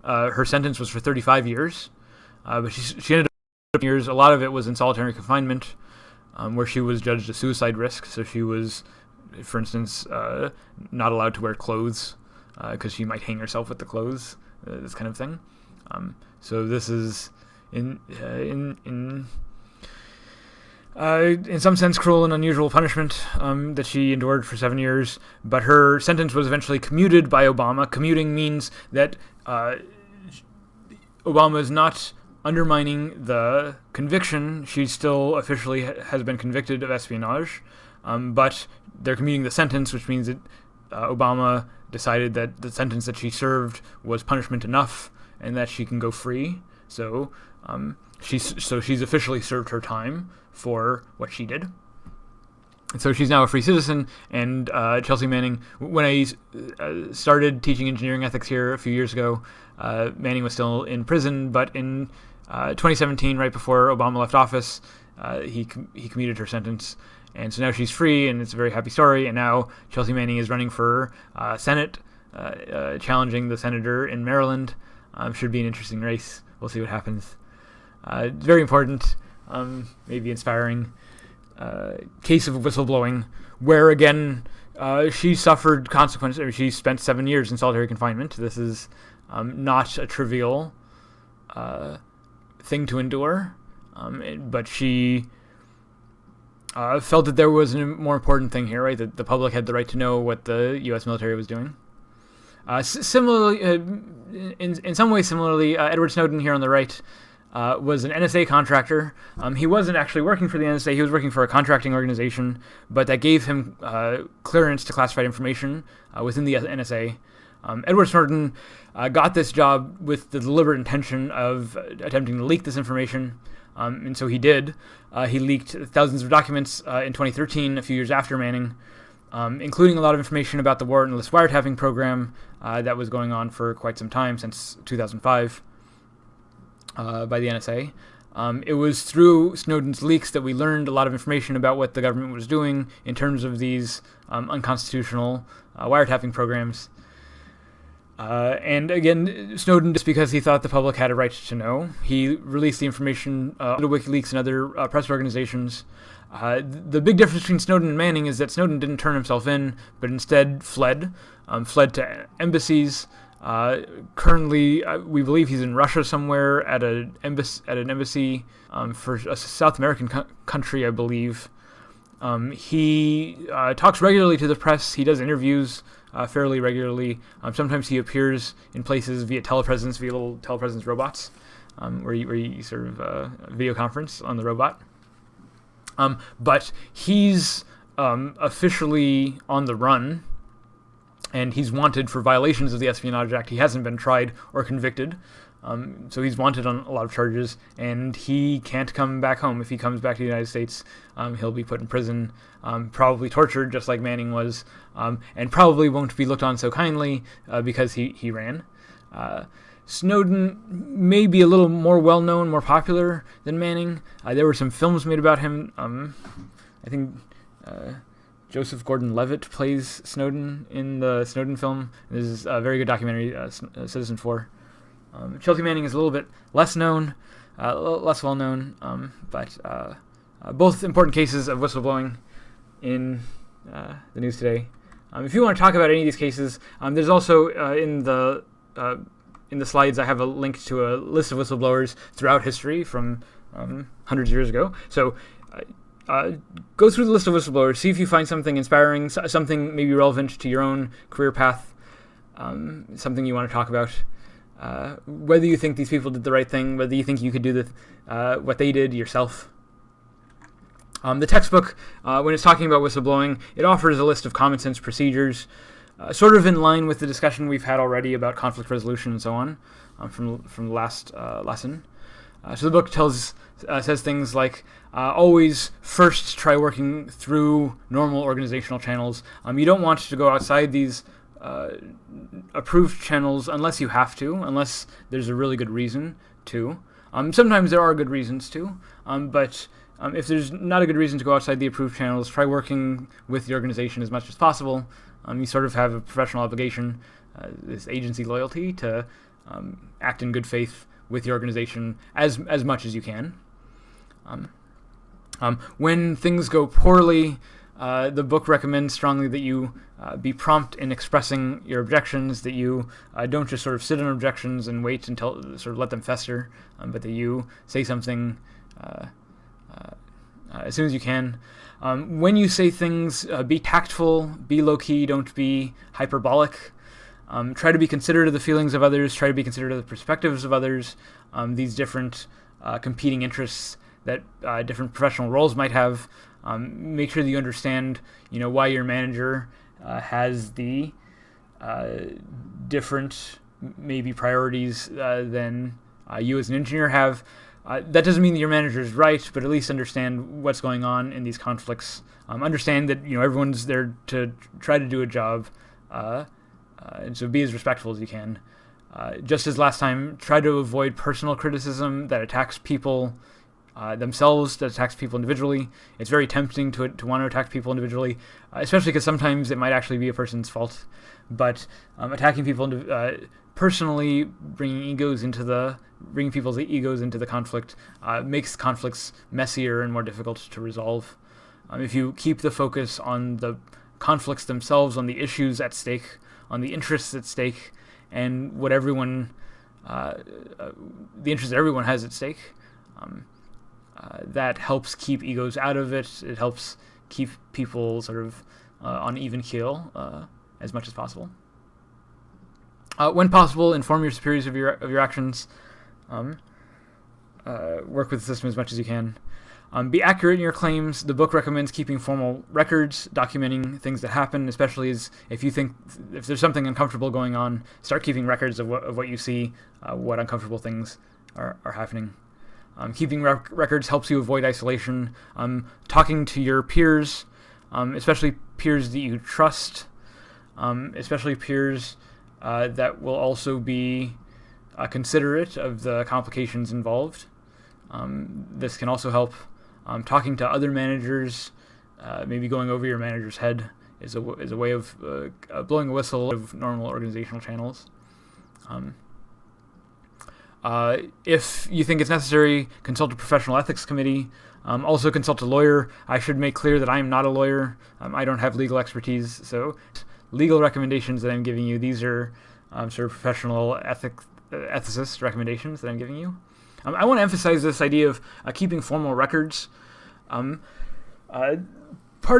Her sentence was for 35 years, but she ended up years. A lot of it was in solitary confinement, where she was judged a suicide risk. So she was, for instance, not allowed to wear clothes because she might hang herself with the clothes, this kind of thing. So this is in some sense cruel and unusual punishment that she endured for 7 years, but her sentence was eventually commuted by Obama. Commuting means that Obama is not undermining the conviction. She still officially has been convicted of espionage, but they're commuting the sentence, which means that Obama decided that the sentence that she served was punishment enough and that she can go free. So she's officially served her time for what she did. And so she's now a free citizen, and Chelsea Manning, when I started teaching engineering ethics here a few years ago, Manning was still in prison, but in 2017, right before Obama left office, he commuted her sentence, and so now she's free, and it's a very happy story, and now Chelsea Manning is running for Senate, challenging the senator in Maryland. Should be an interesting race. We'll see what happens. Very important, maybe inspiring case of whistleblowing, where again she suffered consequences. I mean, she spent 7 years in solitary confinement. This is not a trivial thing to endure, but she felt that there was a more important thing here, right? That the public had the right to know what the U.S. military was doing. Similarly, in some ways, Edward Snowden here on the right was an NSA contractor. He wasn't actually working for the NSA. He was working for a contracting organization, but that gave him clearance to classified information within the NSA. Edward Snowden got this job with the deliberate intention of attempting to leak this information, and so he did. He leaked thousands of documents in 2013, a few years after Manning, including a lot of information about the warrantless wiretapping program that was going on for quite some time, since 2005, by the NSA. It was through Snowden's leaks that we learned a lot of information about what the government was doing in terms of these unconstitutional wiretapping programs. And again, Snowden, just because he thought the public had a right to know, he released the information to WikiLeaks and other press organizations. The big difference between Snowden and Manning is that Snowden didn't turn himself in, but instead fled to embassies. Currently, we believe he's in Russia somewhere at an embassy for a South American country, I believe. He talks regularly to the press. He does interviews fairly regularly. Sometimes he appears in places via telepresence, via little telepresence robots, where you sort of video conference on the robot. But he's officially on the run, and he's wanted for violations of the Espionage Act. He hasn't been tried or convicted, so he's wanted on a lot of charges, and he can't come back home. If he comes back to the United States, he'll be put in prison, probably tortured, just like Manning was, and probably won't be looked on so kindly because he ran. Snowden may be a little more well-known, more popular than Manning. There were some films made about him. I think Joseph Gordon-Levitt plays Snowden in the Snowden film. This is a very good documentary, Citizen 4. Chelsea Manning is a little bit less known, less well-known, but both important cases of whistleblowing in the news today. If you want to talk about any of these cases, there's also in the in the slides, I have a link to a list of whistleblowers throughout history from hundreds of years ago. So go through the list of whistleblowers, see if you find something inspiring, something maybe relevant to your own career path, something you want to talk about. Whether you think these people did the right thing, whether you think you could do what they did yourself. The textbook, when it's talking about whistleblowing, it offers a list of common sense procedures, sort of in line with the discussion we've had already about conflict resolution and so on from the last lesson. So the book says things like, always first try working through normal organizational channels. You don't want to go outside these approved channels unless you have to, unless there's a really good reason to. Sometimes there are good reasons to, but if there's not a good reason to go outside the approved channels, try working with the organization as much as possible. You sort of have a professional obligation, this agency loyalty, to act in good faith with the organization as much as you can. When things go poorly, the book recommends strongly that you be prompt in expressing your objections, that you don't just sort of sit on objections and wait until sort of let them fester, but that you say something as soon as you can. When you say things, be tactful, be low-key, don't be hyperbolic. Try to be considerate of the feelings of others, try to be considerate of the perspectives of others, these different competing interests that different professional roles might have. Make sure that you understand, why your manager has the different maybe priorities than you as an engineer have. That doesn't mean that your manager is right, but at least understand what's going on in these conflicts. Understand that everyone's there to try to do a job, and so be as respectful as you can. Just as last time, try to avoid personal criticism that attacks people themselves, that attacks people individually. It's very tempting to want to attack people individually, especially because sometimes it might actually be a person's fault. But attacking people personally, bringing people's egos into the conflict, makes conflicts messier and more difficult to resolve. If you keep the focus on the conflicts themselves, on the issues at stake, on the interests at stake, and the interests that everyone has at stake, that helps keep egos out of it. It helps keep people sort of on even keel as much as possible. When possible, inform your superiors of your actions. Work with the system as much as you can. Be accurate in your claims. The book recommends keeping formal records, documenting things that happen, especially if there's something uncomfortable going on, start keeping records of what you see, what uncomfortable things are happening. Keeping records helps you avoid isolation. Talking to your peers, especially peers that you trust, especially peers that will also be considerate of the complications involved. This can also help. Talking to other managers, maybe going over your manager's head is a way of blowing a whistle of normal organizational channels. If you think it's necessary, consult a professional ethics committee. Also consult a lawyer. I should make clear that I am not a lawyer. I don't have legal expertise, so legal recommendations that I'm giving you, these are sort of professional ethicist recommendations that I'm giving you. I want to emphasize this idea of keeping formal records. Part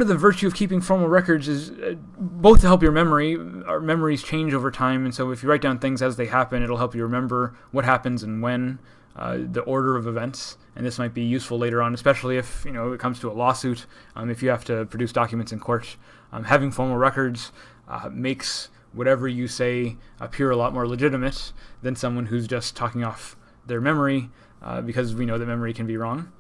of the virtue of keeping formal records is both to help your memory. Our memories change over time, and so if you write down things as they happen, it'll help you remember what happens and when, the order of events, and this might be useful later on, especially if it comes to a lawsuit. If you have to produce documents in court, having formal records makes whatever you say appear a lot more legitimate than someone who's just talking off their memory, because we know that memory can be wrong.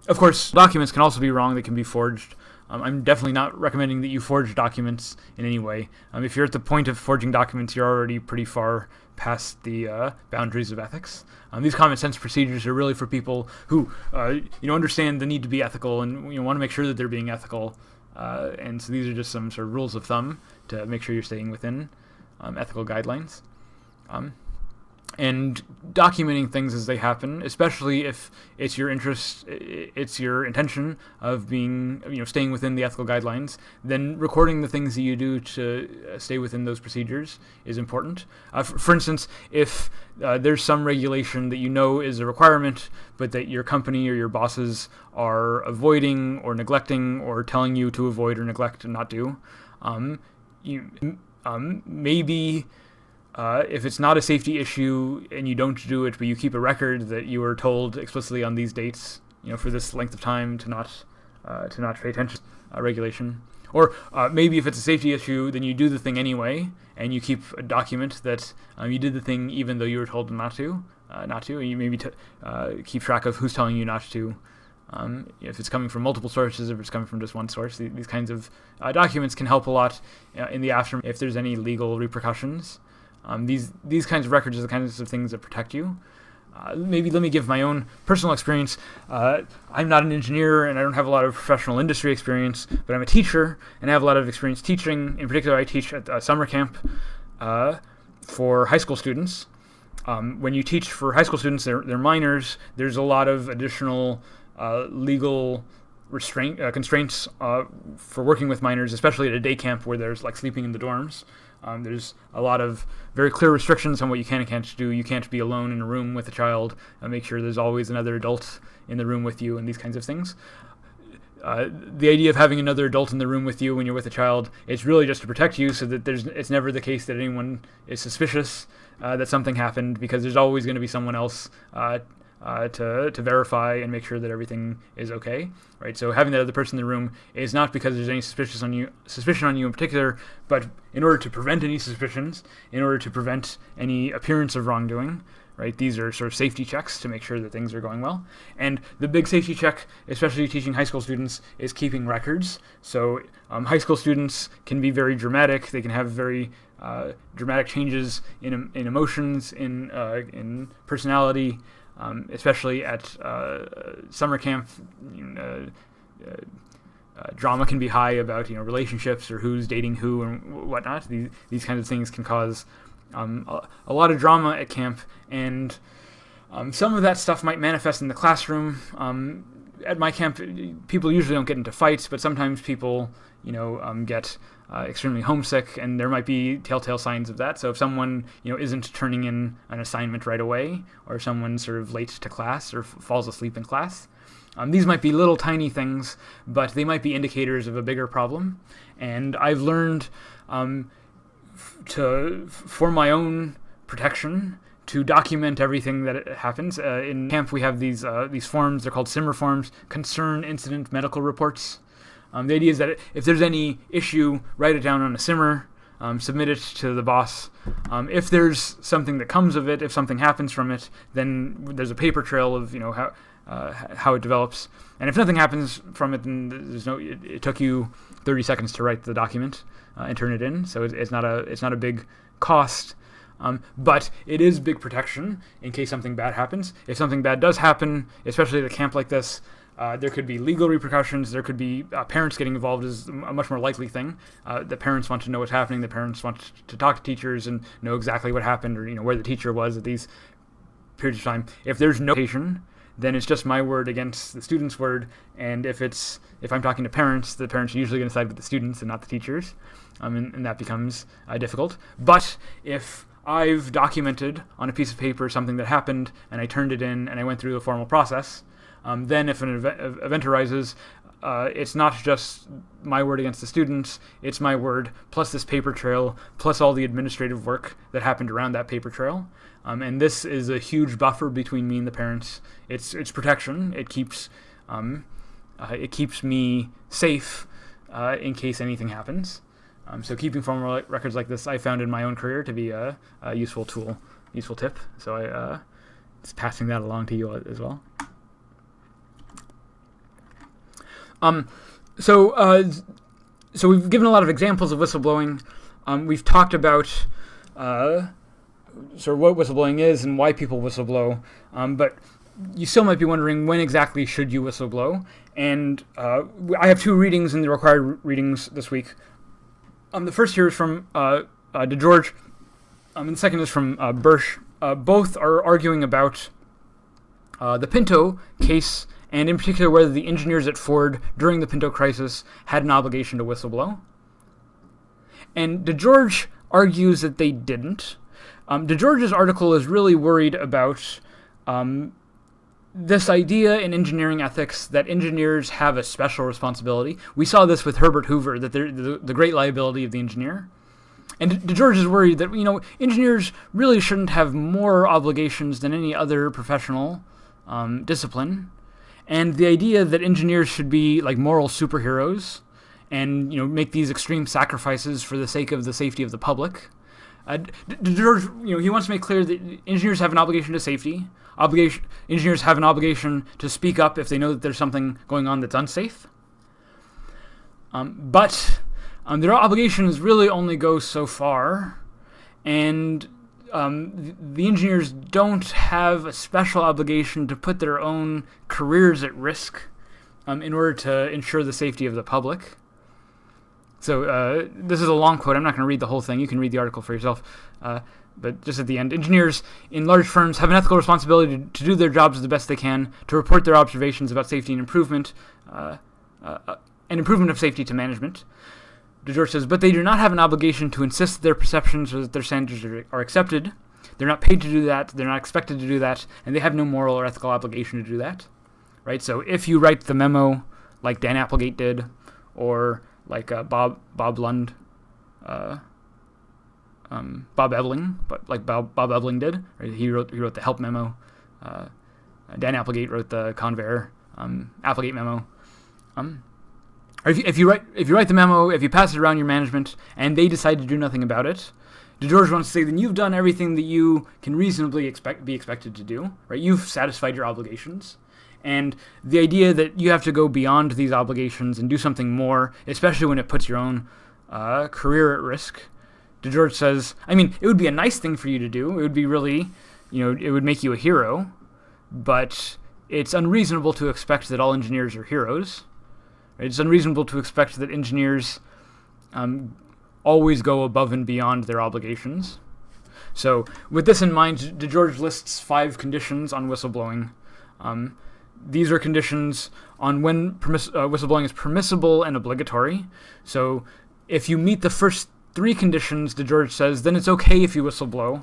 Of course, documents can also be wrong. They can be forged. I'm definitely not recommending that you forge documents in any way. If you're at the point of forging documents, you're already pretty far past the boundaries of ethics. These common sense procedures are really for people who understand the need to be ethical and want to make sure that they're being ethical. And so these are just some sort of rules of thumb to make sure you're staying within ethical guidelines. and documenting things as they happen, especially if it's your interest, it's your intention of being, staying within the ethical guidelines, then recording the things that you do to stay within those procedures is important. For instance, if there's some regulation that is a requirement, but that your company or your bosses are avoiding or neglecting or telling you to avoid or neglect and not do, maybe if it's not a safety issue and you don't do it, but you keep a record that you were told explicitly on these dates, for this length of time to not pay attention to regulation. Or maybe if it's a safety issue, then you do the thing anyway, and you keep a document that you did the thing even though you were told not to, and you maybe keep track of who's telling you not to. If it's coming from multiple sources, if it's coming from just one source, these kinds of documents can help a lot in the aftermath if there's any legal repercussions. These kinds of records are the kinds of things that protect you. Maybe let me give my own personal experience. I'm not an engineer and I don't have a lot of professional industry experience, but I'm a teacher and I have a lot of experience teaching. In particular, I teach at a summer camp for high school students. When you teach for high school students, they're minors, there's a lot of additional legal constraints for working with minors, especially at a day camp where there's like sleeping in the dorms. There's a lot of very clear restrictions on what you can and can't do. You can't be alone in a room with a child. Make sure there's always another adult in the room with you and these kinds of things. The idea of having another adult in the room with you when you're with a child, it's really just to protect you so that it's never the case that anyone is suspicious that something happened, because there's always going to be someone else to verify and make sure that everything is okay, right? So having that other person in the room is not because there's any suspicion on you in particular, but in order to prevent any suspicions, in order to prevent any appearance of wrongdoing, right? These are sort of safety checks to make sure that things are going well. And the big safety check, especially teaching high school students, is keeping records. So high school students can be very dramatic. They can have very dramatic changes in emotions, in personality. Especially at summer camp, drama can be high about relationships or who's dating who and whatnot. These kinds of things can cause a lot of drama at camp, and some of that stuff might manifest in the classroom. At my camp, people usually don't get into fights, but sometimes people get extremely homesick, and there might be telltale signs of that. So if someone isn't turning in an assignment right away, or if someone's sort of late to class or falls asleep in class, these might be little tiny things, but they might be indicators of a bigger problem. And I've learned for my own protection, to document everything that happens. In camp, we have these forms. They're called SIMR forms, Concern Incident Medical Reports. The idea is that if there's any issue, write it down on a SIMR, submit it to the boss. If there's something that comes of it, if something happens from it, then there's a paper trail of how it develops. And if nothing happens from it, then it took you 30 seconds to write the document and turn it in. So it's not a big cost. But it is big protection in case something bad happens. If something bad does happen, especially at a camp like this, there could be legal repercussions. There could be parents getting involved is a much more likely thing. The parents want to know what's happening. The parents want to talk to teachers and know exactly what happened, or where the teacher was at these periods of time. If there's no notation, then it's just my word against the student's word. And if I'm talking to parents, the parents are usually going to side with the students and not the teachers, and that becomes difficult. But if I've documented on a piece of paper something that happened, and I turned it in, and I went through the formal process, then if an event arises, it's not just my word against the students, it's my word plus this paper trail, plus all the administrative work that happened around that paper trail. And this is a huge buffer between me and the parents. It's protection. It keeps me safe in case anything happens. So keeping formal records like this, I found in my own career to be a useful tool, useful tip. So I just passing that along to you as well. So we've given a lot of examples of whistleblowing. We've talked about sort of what whistleblowing is and why people whistleblow. But you still might be wondering, when exactly should you whistleblow? And I have two readings in the required readings this week. The first here is from DeGeorge, and the second is from Birch both are arguing about the Pinto case, and in particular whether the engineers at Ford during the Pinto crisis had an obligation to whistleblow. And DeGeorge argues that they didn't. DeGeorge's article is really worried about this idea in engineering ethics that engineers have a special responsibility. We saw this with Herbert Hoover, that they're the great liability of the engineer. And DeGeorge is worried that, engineers really shouldn't have more obligations than any other professional discipline. And the idea that engineers should be like moral superheroes and, make these extreme sacrifices for the sake of the safety of the public. DeGeorge, he wants to make clear that engineers have an obligation to safety. Engineers have an obligation to speak up if they know that there's something going on that's unsafe. But their obligations really only go so far, and the engineers don't have a special obligation to put their own careers at risk in order to ensure the safety of the public. So this is a long quote. I'm not going to read the whole thing. You can read the article for yourself. But just at the end, engineers in large firms have an ethical responsibility to do their jobs the best they can, to report their observations about safety and improvement of safety to management. DeGeorge says, but they do not have an obligation to insist that their perceptions or that their standards are accepted. They're not paid to do that. They're not expected to do that. And they have no moral or ethical obligation to do that. Right? So if you write the memo like Dan Applegate did, or like Bob Lund, Bob Ebling, but like Bob Ebling did. Right? He wrote the help memo. Dan Applegate wrote the Convair Applegate memo. If you write the memo, if you pass it around your management, and they decide to do nothing about it, DeGeorge wants to say, then you've done everything that you can reasonably be expected to do. Right? You've satisfied your obligations. And the idea that you have to go beyond these obligations and do something more, especially when it puts your own career at risk, DeGeorge says, it would be a nice thing for you to do. It would be really, it would make you a hero, but it's unreasonable to expect that all engineers are heroes. It's unreasonable to expect that engineers always go above and beyond their obligations. So with this in mind, DeGeorge lists 5 conditions on whistleblowing. These are conditions on when whistleblowing is permissible and obligatory. So if you meet the first 3 conditions, DeGeorge says, then it's okay if you whistleblow,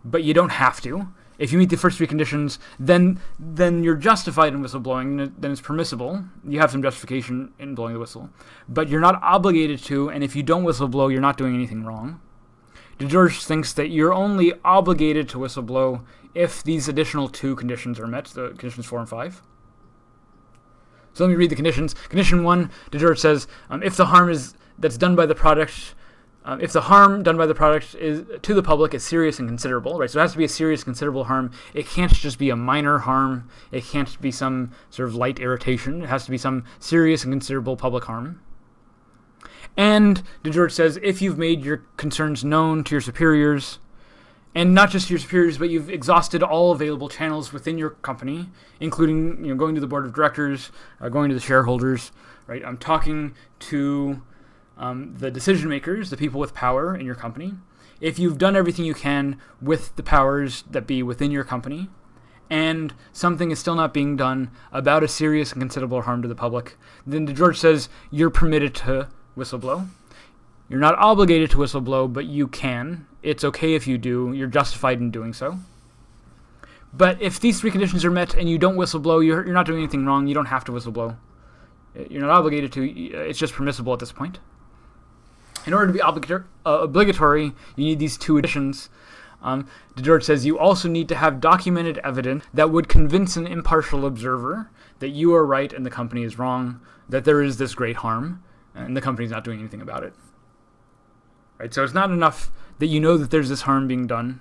but you don't have to. If you meet the first 3 conditions, then you're justified in whistleblowing, then it's permissible. You have some justification in blowing the whistle. But you're not obligated to, and if you don't whistleblow, you're not doing anything wrong. DeGeorge thinks that you're only obligated to whistleblow if these additional 2 conditions are met, the conditions 4 and 5. So let me read the conditions. Condition 1, DeGeorge says, if the harm done by the product is to the public is serious and considerable, right? So it has to be a serious, considerable harm. It can't just be a minor harm. It can't be some sort of light irritation. It has to be some serious and considerable public harm. And DeGeorge says, if you've made your concerns known to your superiors, and not just to your superiors, but you've exhausted all available channels within your company, including going to the board of directors, going to the shareholders, right? I'm talking to the decision makers, the people with power in your company. If you've done everything you can with the powers that be within your company, and something is still not being done about a serious and considerable harm to the public, then DeGeorge says you're permitted to whistleblow. You're not obligated to whistleblow, but you can. It's okay if you do. You're justified in doing so. But if these 3 conditions are met and you don't whistleblow, you're not doing anything wrong. You don't have to whistleblow. You're not obligated to. It's just permissible at this point. In order to be obligatory, you need these 2 additions. DeGeorge says you also need to have documented evidence that would convince an impartial observer that you are right and the company is wrong, that there is this great harm, and the company's not doing anything about it. Right? So it's not enough that you know that there's this harm being done.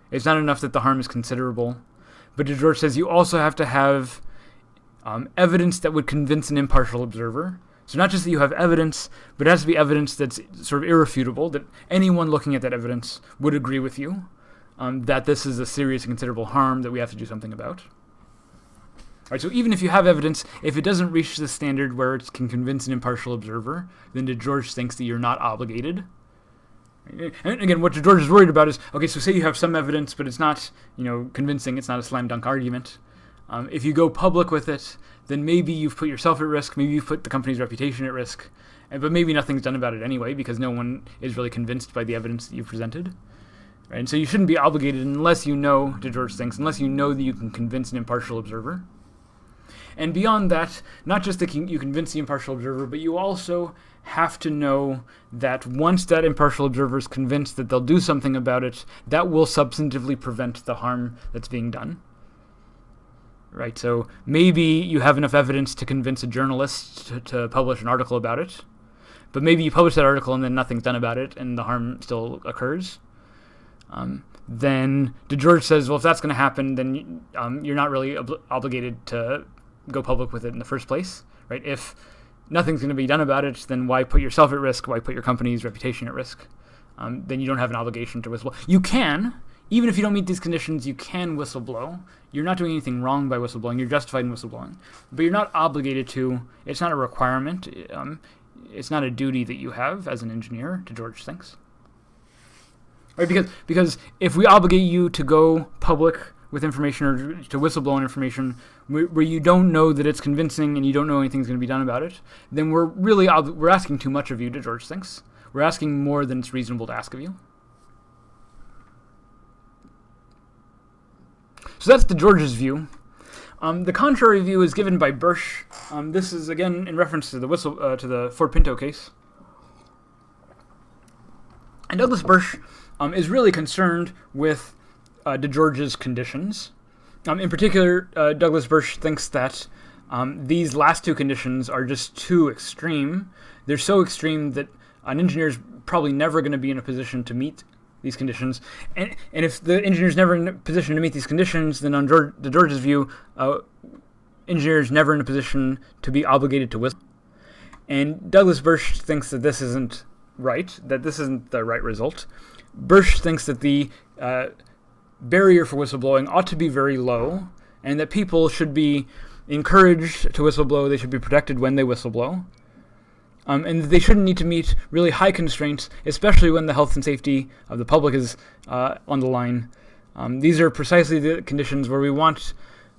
It's not enough that the harm is considerable. But DeGeorge says you also have to have evidence that would convince an impartial observer. So not just that you have evidence, but it has to be evidence that's sort of irrefutable, that anyone looking at that evidence would agree with you, that this is a serious and considerable harm that we have to do something about. All right, so even if you have evidence, if it doesn't reach the standard where it can convince an impartial observer, then DeGeorge thinks that you're not obligated. And again, what George is worried about is, okay, so say you have some evidence, but it's not, convincing, it's not a slam dunk argument. If you go public with it, then maybe you've put yourself at risk, maybe you've put the company's reputation at risk, but maybe nothing's done about it anyway because no one is really convinced by the evidence that you've presented. Right? And so you shouldn't be obligated unless you know, George thinks, unless you know that you can convince an impartial observer. And beyond that, not just that you convince the impartial observer, but you also have to know that once that impartial observer is convinced that they'll do something about it, that will substantively prevent the harm that's being done. Right, so maybe you have enough evidence to convince a journalist to publish an article about it, but maybe you publish that article and then nothing's done about it and the harm still occurs. Then DeGeorge says, well, if that's going to happen, then you're not really obligated to go public with it in the first place. Right? If nothing's going to be done about it, then why put yourself at risk? Why put your company's reputation at risk? Then you don't have an obligation to whistleblow. You can. Even if you don't meet these conditions, you can whistleblow. You're not doing anything wrong by whistleblowing. You're justified in whistleblowing. But you're not obligated to. It's not a requirement. It's not a duty that you have as an engineer, DeGeorge thinks. Right? Because if we obligate you to go public with information or to whistleblow on information where you don't know that it's convincing and you don't know anything's going to be done about it, then we're asking too much of you, DeGeorge thinks. We're asking more than it's reasonable to ask of you. So that's DeGeorge's view. The contrary view is given by Birch. This is again in reference to the Ford Pinto case. And Douglas Birch is really concerned with DeGeorge's conditions. In particular, Douglas Birch thinks that these last two conditions are just too extreme. They're so extreme that an engineer is probably never going to be in a position to meet these conditions. And if the engineer is never in a position to meet these conditions, then on DeGeorge's view, engineer is never in a position to be obligated to whistle. And Douglas Birch thinks that this isn't right, that this isn't the right result. Birch thinks that the barrier for whistleblowing ought to be very low, and that people should be encouraged to whistleblow, they should be protected when they whistleblow. And they shouldn't need to meet really high constraints, especially when the health and safety of the public is on the line. These are precisely the conditions where we want,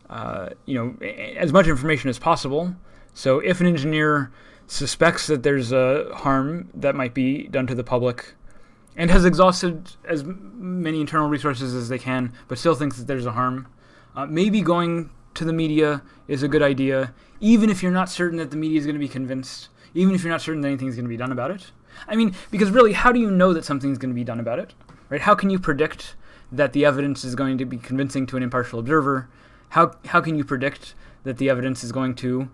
as much information as possible. So if an engineer suspects that there's a harm that might be done to the public and has exhausted as many internal resources as they can, but still thinks that there's a harm, maybe going to the media is a good idea, even if you're not certain that the media is going to be convinced. Even if you're not certain that anything's going to be done about it. I mean, because really, how do you know that something's going to be done about it? Right? How can you predict that the evidence is going to be convincing to an impartial observer? How can you predict that the evidence is going to,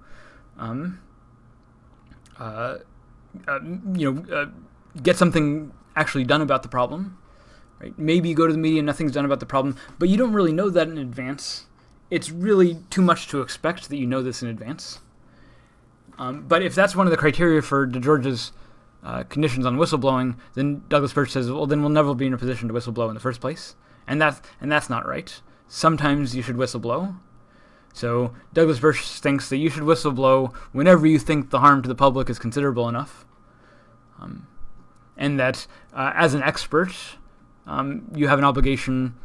get something actually done about the problem? Right? Maybe you go to the media and nothing's done about the problem, but you don't really know that in advance. It's really too much to expect that you know this in advance. But if that's one of the criteria for DeGeorge's conditions on whistleblowing, then Douglas Birch says, well, then we'll never be in a position to whistleblow in the first place. And that's not right. Sometimes you should whistleblow. So Douglas Birch thinks that you should whistleblow whenever you think the harm to the public is considerable enough. And that as an expert, you have an obligation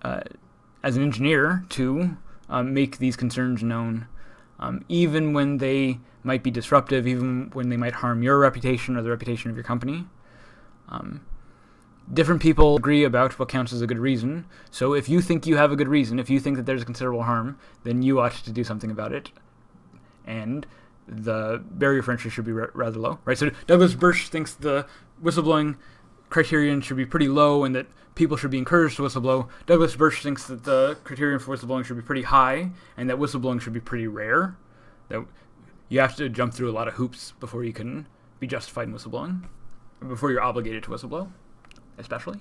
as an engineer to make these concerns known. Even when they might be disruptive, even when they might harm your reputation or the reputation of your company. Different people agree about what counts as a good reason. So if you think you have a good reason, if you think that there's considerable harm, then you ought to do something about it. And the barrier for entry should be rather low. Right? So Douglas Birch thinks the whistleblowing criterion should be pretty low and that people should be encouraged to whistleblow. Douglas Birch thinks that the criterion for whistleblowing should be pretty high and that whistleblowing should be pretty rare. That you have to jump through a lot of hoops before you can be justified in whistleblowing, before you're obligated to whistleblow, especially.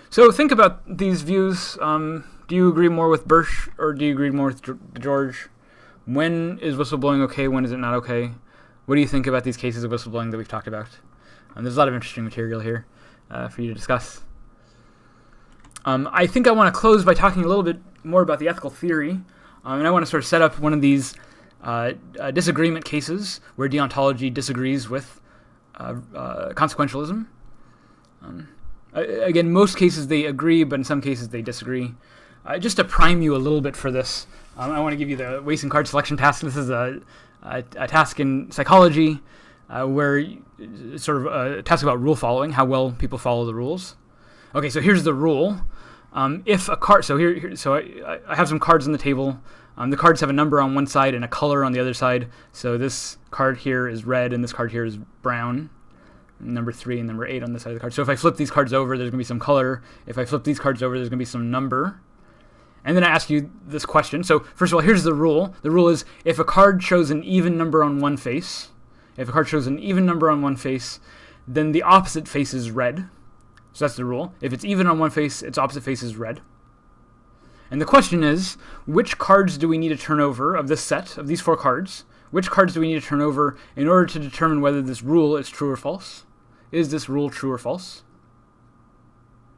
So think about these views. Do you agree more with Birch or do you agree more with DeGeorge? When is whistleblowing okay? When is it not okay? What do you think about these cases of whistleblowing that we've talked about? There's a lot of interesting material here for you to discuss. I think I want to close by talking a little bit more about the ethical theory, and I want to sort of set up one of these disagreement cases where deontology disagrees with consequentialism. Again, most cases they agree, but in some cases they disagree. Just to prime you a little bit for this, I want to give you the wasting card selection task. This is a task in psychology where it's sort of a task about rule following, how well people follow the rules. Okay, so here's the rule. If a card, so I have some cards on the table. The cards have a number on one side and a color on the other side. So this card here is red and this card here is brown. Number 3 and number 8 on this side of the card. So if I flip these cards over, there's going to be some color. If I flip these cards over, there's going to be some number. And then I ask you this question. So first of all, here's the rule. The rule is if a card shows an even number on one face, then the opposite face is red. So that's the rule. If it's even on one face, its opposite face is red. And the question is, which cards do we need to turn over of this set, of these 4 cards? Which cards do we need to turn over in order to determine whether this rule is true or false? Is this rule true or false?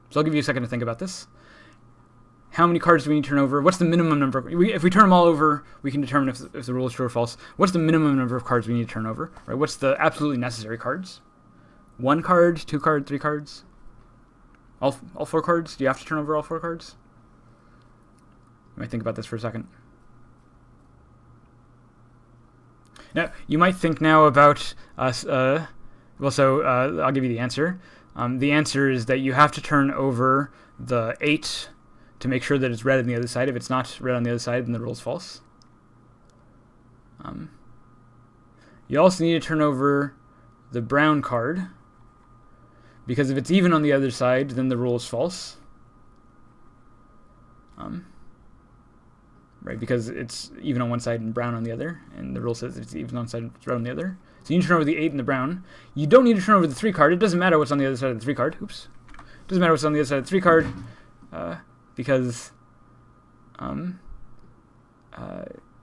So I'll give you a second to think about this. How many cards do we need to turn over? What's the minimum number? If we turn them all over, we can determine if the rule is true or false. What's the minimum number of cards we need to turn over? Right? What's the absolutely necessary cards? 1 card, 2 cards, 3 cards? All 4 cards? Do you have to turn over all 4 cards? You might think about this for a second. Now, you might think now about us. I'll give you the answer. The answer is that you have to turn over the 8 to make sure that it's red on the other side. If it's not red on the other side, then the rule is false. You also need to turn over the brown card, because if it's even on the other side, then the rule is false. Right, because it's even on one side and brown on the other, and the rule says if it's even on one side and it's red on the other. So you need to turn over the 8 and the brown. You don't need to turn over the 3 card. It doesn't matter what's on the other side of the 3 card. Oops. It doesn't matter what's on the other side of the 3 card, because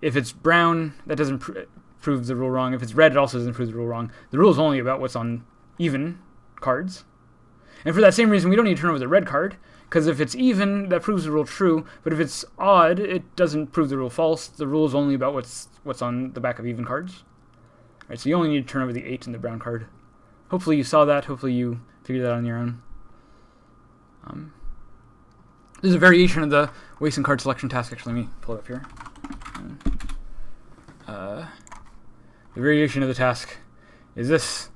if it's brown, that doesn't prove the rule wrong. If it's red, it also doesn't prove the rule wrong. The rule is only about what's on even cards. And for that same reason, we don't need to turn over the red card, because if it's even, that proves the rule true. But if it's odd, it doesn't prove the rule false. The rule is only about what's on the back of even cards. Right, so you only need to turn over the 8 and the brown card. Hopefully you saw that. Hopefully you figured that out on your own. This is a variation of the wasting card selection task. Actually, let me pull it up here. The variation of the task is this.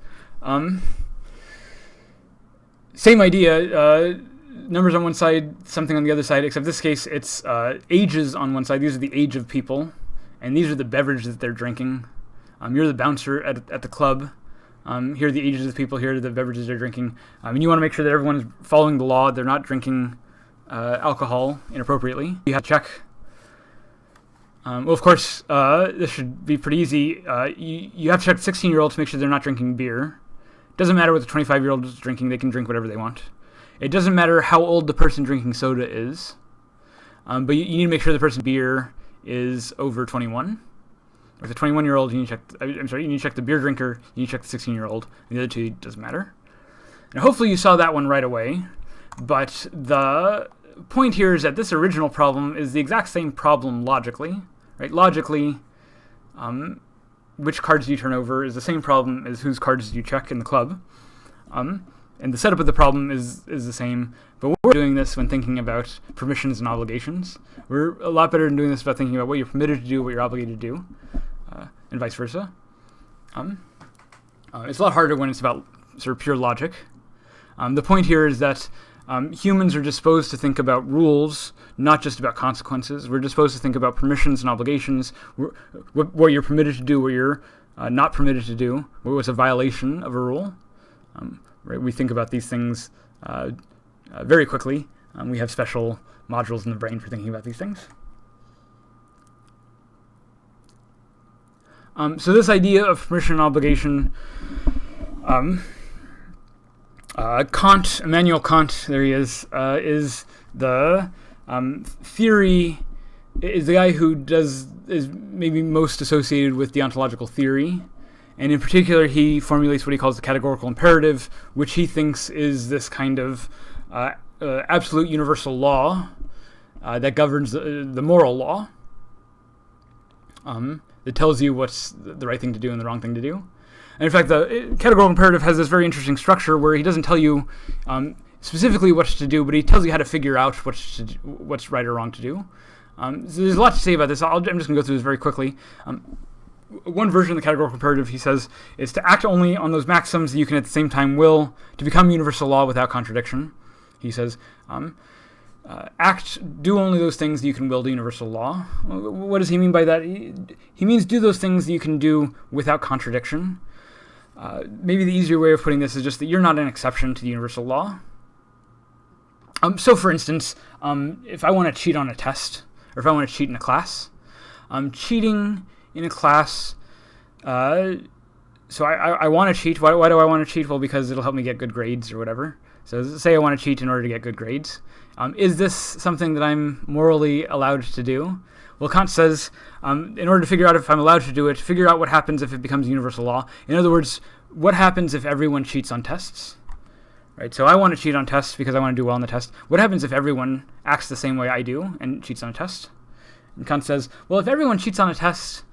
Same idea. Numbers on one side, something on the other side, except this case it's ages on one side. These are the age of people, and these are the beverages that they're drinking. You're the bouncer at the club. Here are the ages of the people. Here are the beverages they're drinking. And you want to make sure that everyone is following the law. They're not drinking alcohol inappropriately. You have to check. Well, of course, this should be pretty easy. You have to check 16-year-olds to make sure they're not drinking beer. Doesn't matter what the 25-year-old is drinking. They can drink whatever they want. It doesn't matter how old the person drinking soda is. But you need to make sure the person beer is over 21. With a 21-year-old, you need to check. You need to check the beer drinker. You need to check the 16-year-old. The other two doesn't matter. Now, hopefully, you saw that one right away. But the point here is that this original problem is the exact same problem logically. Right? Logically, which cards do you turn over is the same problem as whose cards do you check in the club. And the setup of the problem is the same, but we're doing this when thinking about permissions and obligations. We're a lot better than doing this about thinking about what you're permitted to do, what you're obligated to do, and vice versa. It's a lot harder when it's about sort of pure logic. The point here is that humans are disposed to think about rules, not just about consequences. We're disposed to think about permissions and obligations, what you're permitted to do, what you're not permitted to do, what was a violation of a rule. Right? We think about these things very quickly. We have special modules in the brain for thinking about these things. So this idea of permission and obligation, Immanuel Kant, there he is the theory, is the guy who is maybe most associated with deontological theory. And in particular, he formulates what he calls the categorical imperative, which he thinks is this kind of absolute universal law that governs the moral law, that tells you what's the right thing to do and the wrong thing to do. And in fact, the categorical imperative has this very interesting structure where he doesn't tell you specifically what to do, but he tells you how to figure out what's right or wrong to do. So there's a lot to say about this. I'm just going to go through this very quickly. One version of the categorical imperative, he says, is to act only on those maxims that you can at the same time will to become universal law without contradiction. He says, do only those things that you can will to universal law. What does he mean by that? He means do those things that you can do without contradiction. Maybe the easier way of putting this is just that you're not an exception to the universal law. So for instance, if I want to cheat on a test, or if I want to cheat in a class, cheating in a class, so I want to cheat. Why do I want to cheat? Well, because it'll help me get good grades or whatever. So say I want to cheat in order to get good grades. Is this something that I'm morally allowed to do? Well, Kant says, in order to figure out if I'm allowed to do it, figure out what happens if it becomes universal law. In other words, what happens if everyone cheats on tests? Right. So I want to cheat on tests because I want to do well on the test. What happens if everyone acts the same way I do and cheats on a test? And Kant says, well, if everyone cheats on a test,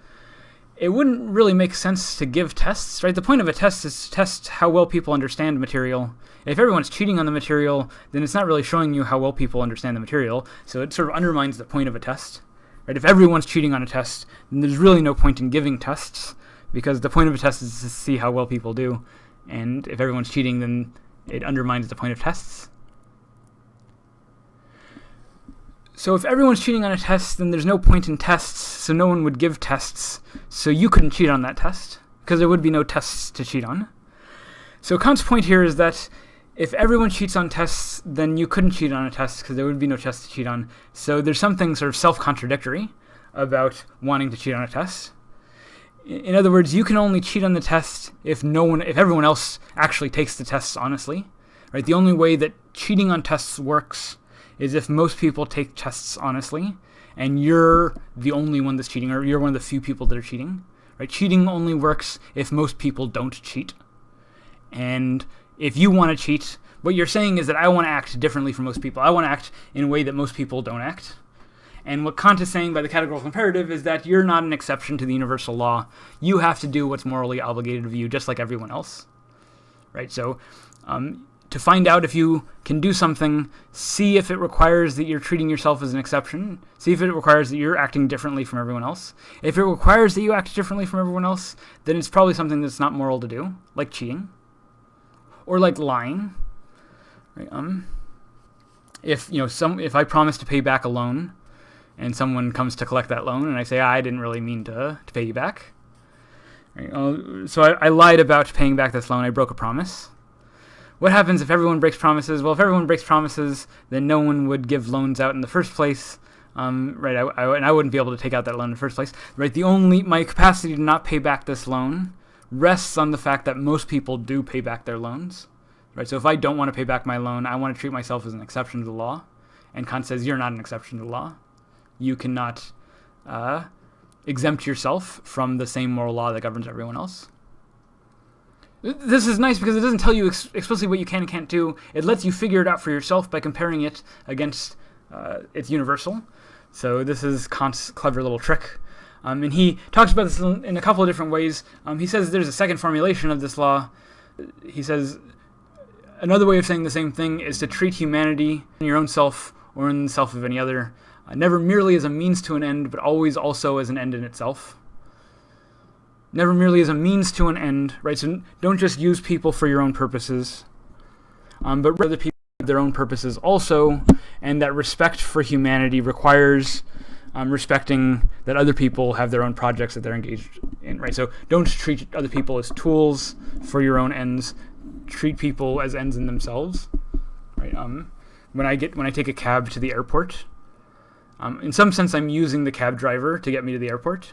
it wouldn't really make sense to give tests, right? The point of a test is to test how well people understand material. If everyone's cheating on the material, then it's not really showing you how well people understand the material, so it sort of undermines the point of a test, right? If everyone's cheating on a test, then there's really no point in giving tests, because the point of a test is to see how well people do, and if everyone's cheating, then it undermines the point of tests. So if everyone's cheating on a test, then there's no point in tests, so no one would give tests, so you couldn't cheat on that test, because there would be no tests to cheat on. So Kant's point here is that if everyone cheats on tests, then you couldn't cheat on a test, because there would be no test to cheat on. So there's something sort of self-contradictory about wanting to cheat on a test. In other words, you can only cheat on the test if everyone else actually takes the tests honestly, right? The only way that cheating on tests works is if most people take tests honestly, and you're the only one that's cheating, or you're one of the few people that are cheating, right? Cheating only works if most people don't cheat. And if you want to cheat, what you're saying is that I want to act differently from most people. I want to act in a way that most people don't act. And what Kant is saying by the categorical imperative is that you're not an exception to the universal law. You have to do what's morally obligated of you, just like everyone else, right? So to find out if you can do something, see if it requires that you're treating yourself as an exception. See if it requires that you're acting differently from everyone else. If it requires that you act differently from everyone else, then it's probably something that's not moral to do, like cheating, or like lying. Right? If I promise to pay back a loan, and someone comes to collect that loan, and I say, I didn't really mean to pay you back. Right? So I lied about paying back this loan. I broke a promise. What happens if everyone breaks promises? Well, if everyone breaks promises, then no one would give loans out in the first place. Right? And I wouldn't be able to take out that loan in the first place. Right? My capacity to not pay back this loan rests on the fact that most people do pay back their loans. Right? So if I don't want to pay back my loan, I want to treat myself as an exception to the law. And Kant says, you're not an exception to the law. You cannot exempt yourself from the same moral law that governs everyone else. This is nice because it doesn't tell you explicitly what you can and can't do. It lets you figure it out for yourself by comparing it against its universal. So this is Kant's clever little trick. And he talks about this in a couple of different ways. He says there's a second formulation of this law. He says another way of saying the same thing is to treat humanity in your own self or in the self of any other, never merely as a means to an end, but always also as an end in itself. Never merely as a means to an end, right? So don't just use people for your own purposes, but rather people have their own purposes also, and that respect for humanity requires respecting that other people have their own projects that they're engaged in, right? So don't treat other people as tools for your own ends. Treat people as ends in themselves, right? When I take a cab to the airport, in some sense, I'm using the cab driver to get me to the airport.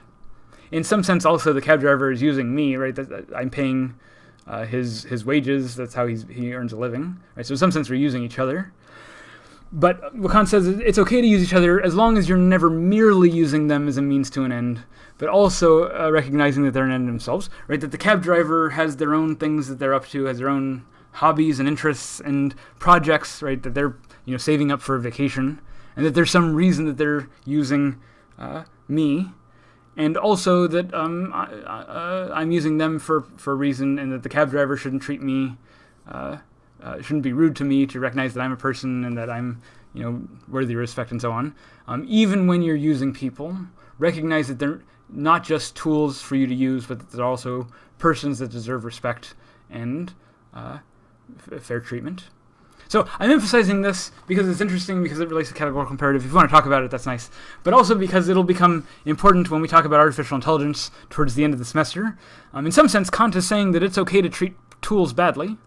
In some sense, also, the cab driver is using me, right? I'm paying his wages. That's how he earns a living, right? So in some sense, we're using each other. But what Kant says is it's okay to use each other as long as you're never merely using them as a means to an end, but also recognizing that they're an end in themselves, right? That the cab driver has their own things that they're up to, has their own hobbies and interests and projects, right? That they're saving up for a vacation, and that there's some reason that they're using me, and also that I'm using them for a reason, and that the cab driver shouldn't treat me, shouldn't be rude to me, to recognize that I'm a person and that I'm, worthy of respect and so on. Even when you're using people, recognize that they're not just tools for you to use, but that they're also persons that deserve respect and fair treatment. So I'm emphasizing this because it's interesting, because it relates to categorical imperative. If you want to talk about it, that's nice. But also because it'll become important when we talk about artificial intelligence towards the end of the semester. In some sense, Kant is saying that it's okay to treat tools badly,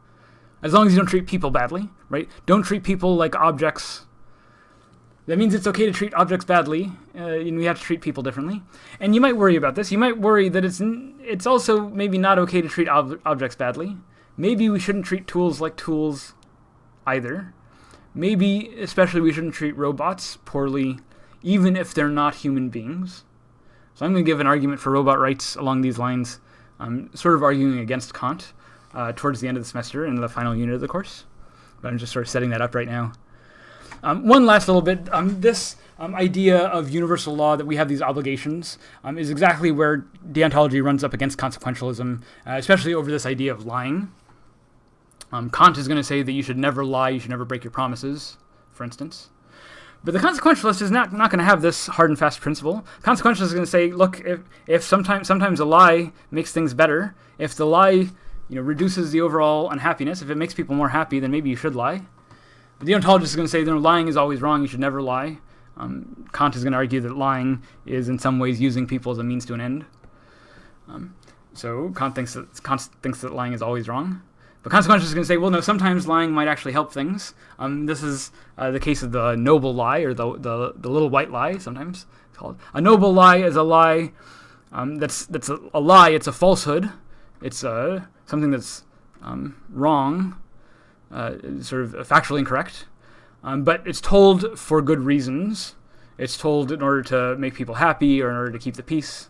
as long as you don't treat people badly, right? Don't treat people like objects. That means it's okay to treat objects badly, and we have to treat people differently. And you might worry about this. You might worry that it's also maybe not okay to treat objects badly. Maybe we shouldn't treat tools like tools either. Maybe, especially, we shouldn't treat robots poorly, even if they're not human beings. So I'm going to give an argument for robot rights along these lines. I'm sort of arguing against Kant towards the end of the semester in the final unit of the course. But I'm just sort of setting that up right now. One last little bit. This idea of universal law, that we have these obligations, is exactly where deontology runs up against consequentialism, especially over this idea of lying. Kant is going to say that you should never lie, you should never break your promises, for instance. But the consequentialist is not going to have this hard and fast principle. Consequentialist is going to say, look, if sometimes a lie makes things better, if the lie reduces the overall unhappiness, if it makes people more happy, then maybe you should lie. The deontologist is going to say, lying is always wrong, you should never lie. Kant is going to argue that lying is in some ways using people as a means to an end. So Kant thinks that lying is always wrong. But consequentialist is going to say, well, no, sometimes lying might actually help things. This is the case of the noble lie, or the little white lie, sometimes it's called. A noble lie is a lie that's a lie, it's a falsehood. It's something that's wrong, sort of factually incorrect, but it's told for good reasons. It's told in order to make people happy or in order to keep the peace.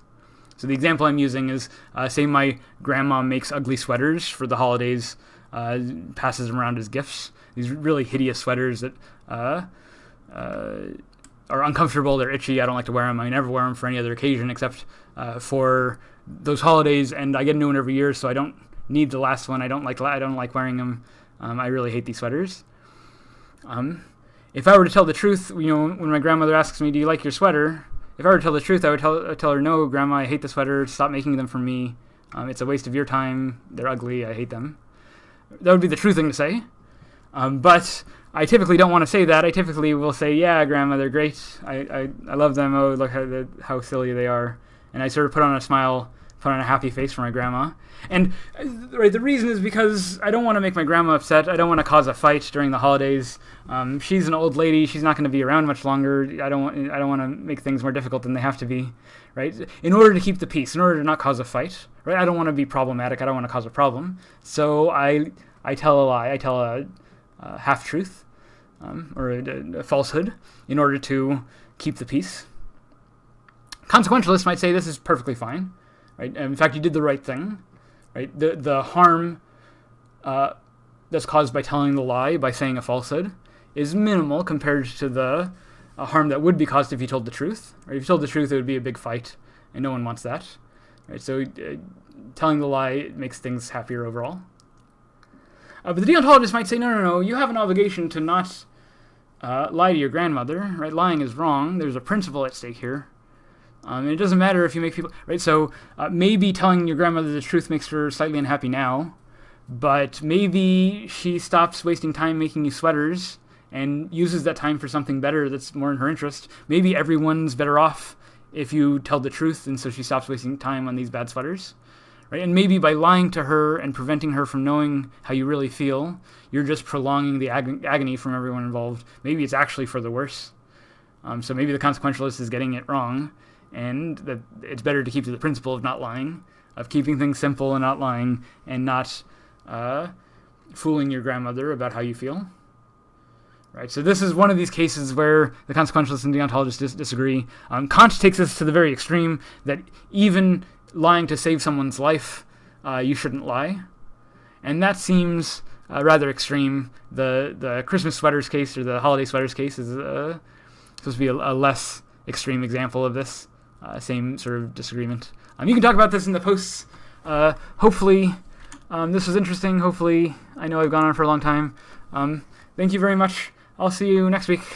So the example I'm using is, say my grandma makes ugly sweaters for the holidays, passes them around as gifts. These really hideous sweaters that are uncomfortable, they're itchy, I don't like to wear them. I never wear them for any other occasion except for those holidays, and I get a new one every year, so I don't need the last one. I don't like wearing them. I really hate these sweaters. If I were to tell the truth, when my grandmother asks me, do you like your sweater? If I were to tell the truth, I would tell her, no, Grandma, I hate the sweater. Stop making them for me. It's a waste of your time. They're ugly. I hate them. That would be the true thing to say. But I typically don't want to say that. I typically will say, yeah, Grandma, they're great. I love them. Oh, look how silly they are. And I sort of put on a smile, put on a happy face for my grandma. And the reason is because I don't want to make my grandma upset. I don't want to cause a fight during the holidays. She's an old lady. She's not going to be around much longer. I don't want to make things more difficult than they have to be, right? In order to keep the peace, in order to not cause a fight, right? I don't want to be problematic. I don't want to cause a problem. So I tell a lie. I tell a half-truth or a falsehood in order to keep the peace. Consequentialists might say this is perfectly fine, right? In fact, you did the right thing, right? The harm that's caused by telling the lie, by saying a falsehood, is minimal compared to the harm that would be caused if you told the truth. Right? If you told the truth, it would be a big fight, and no one wants that. Right? So telling the lie makes things happier overall. But the deontologist might say, no, you have an obligation to not lie to your grandmother. Right? Lying is wrong. There's a principle at stake here. And it doesn't matter if you make people... Right? So maybe telling your grandmother the truth makes her slightly unhappy now, but maybe she stops wasting time making you sweaters and uses that time for something better that's more in her interest. Maybe everyone's better off if you tell the truth, and so she stops wasting time on these bad sweaters. Right? And maybe by lying to her and preventing her from knowing how you really feel, you're just prolonging the agony from everyone involved. Maybe it's actually for the worse. So maybe the consequentialist is getting it wrong, and that it's better to keep to the principle of not lying, of keeping things simple and not lying, and not fooling your grandmother about how you feel. Right, so this is one of these cases where the consequentialist and deontologist disagree. Kant takes this to the very extreme, that even lying to save someone's life, you shouldn't lie. And that seems rather extreme. The Christmas sweaters case, or the holiday sweaters case, is supposed to be a less extreme example of this. same sort of disagreement. You can talk about this in the posts. Hopefully, this was interesting. Hopefully, I know I've gone on for a long time. Thank you very much. I'll see you next week.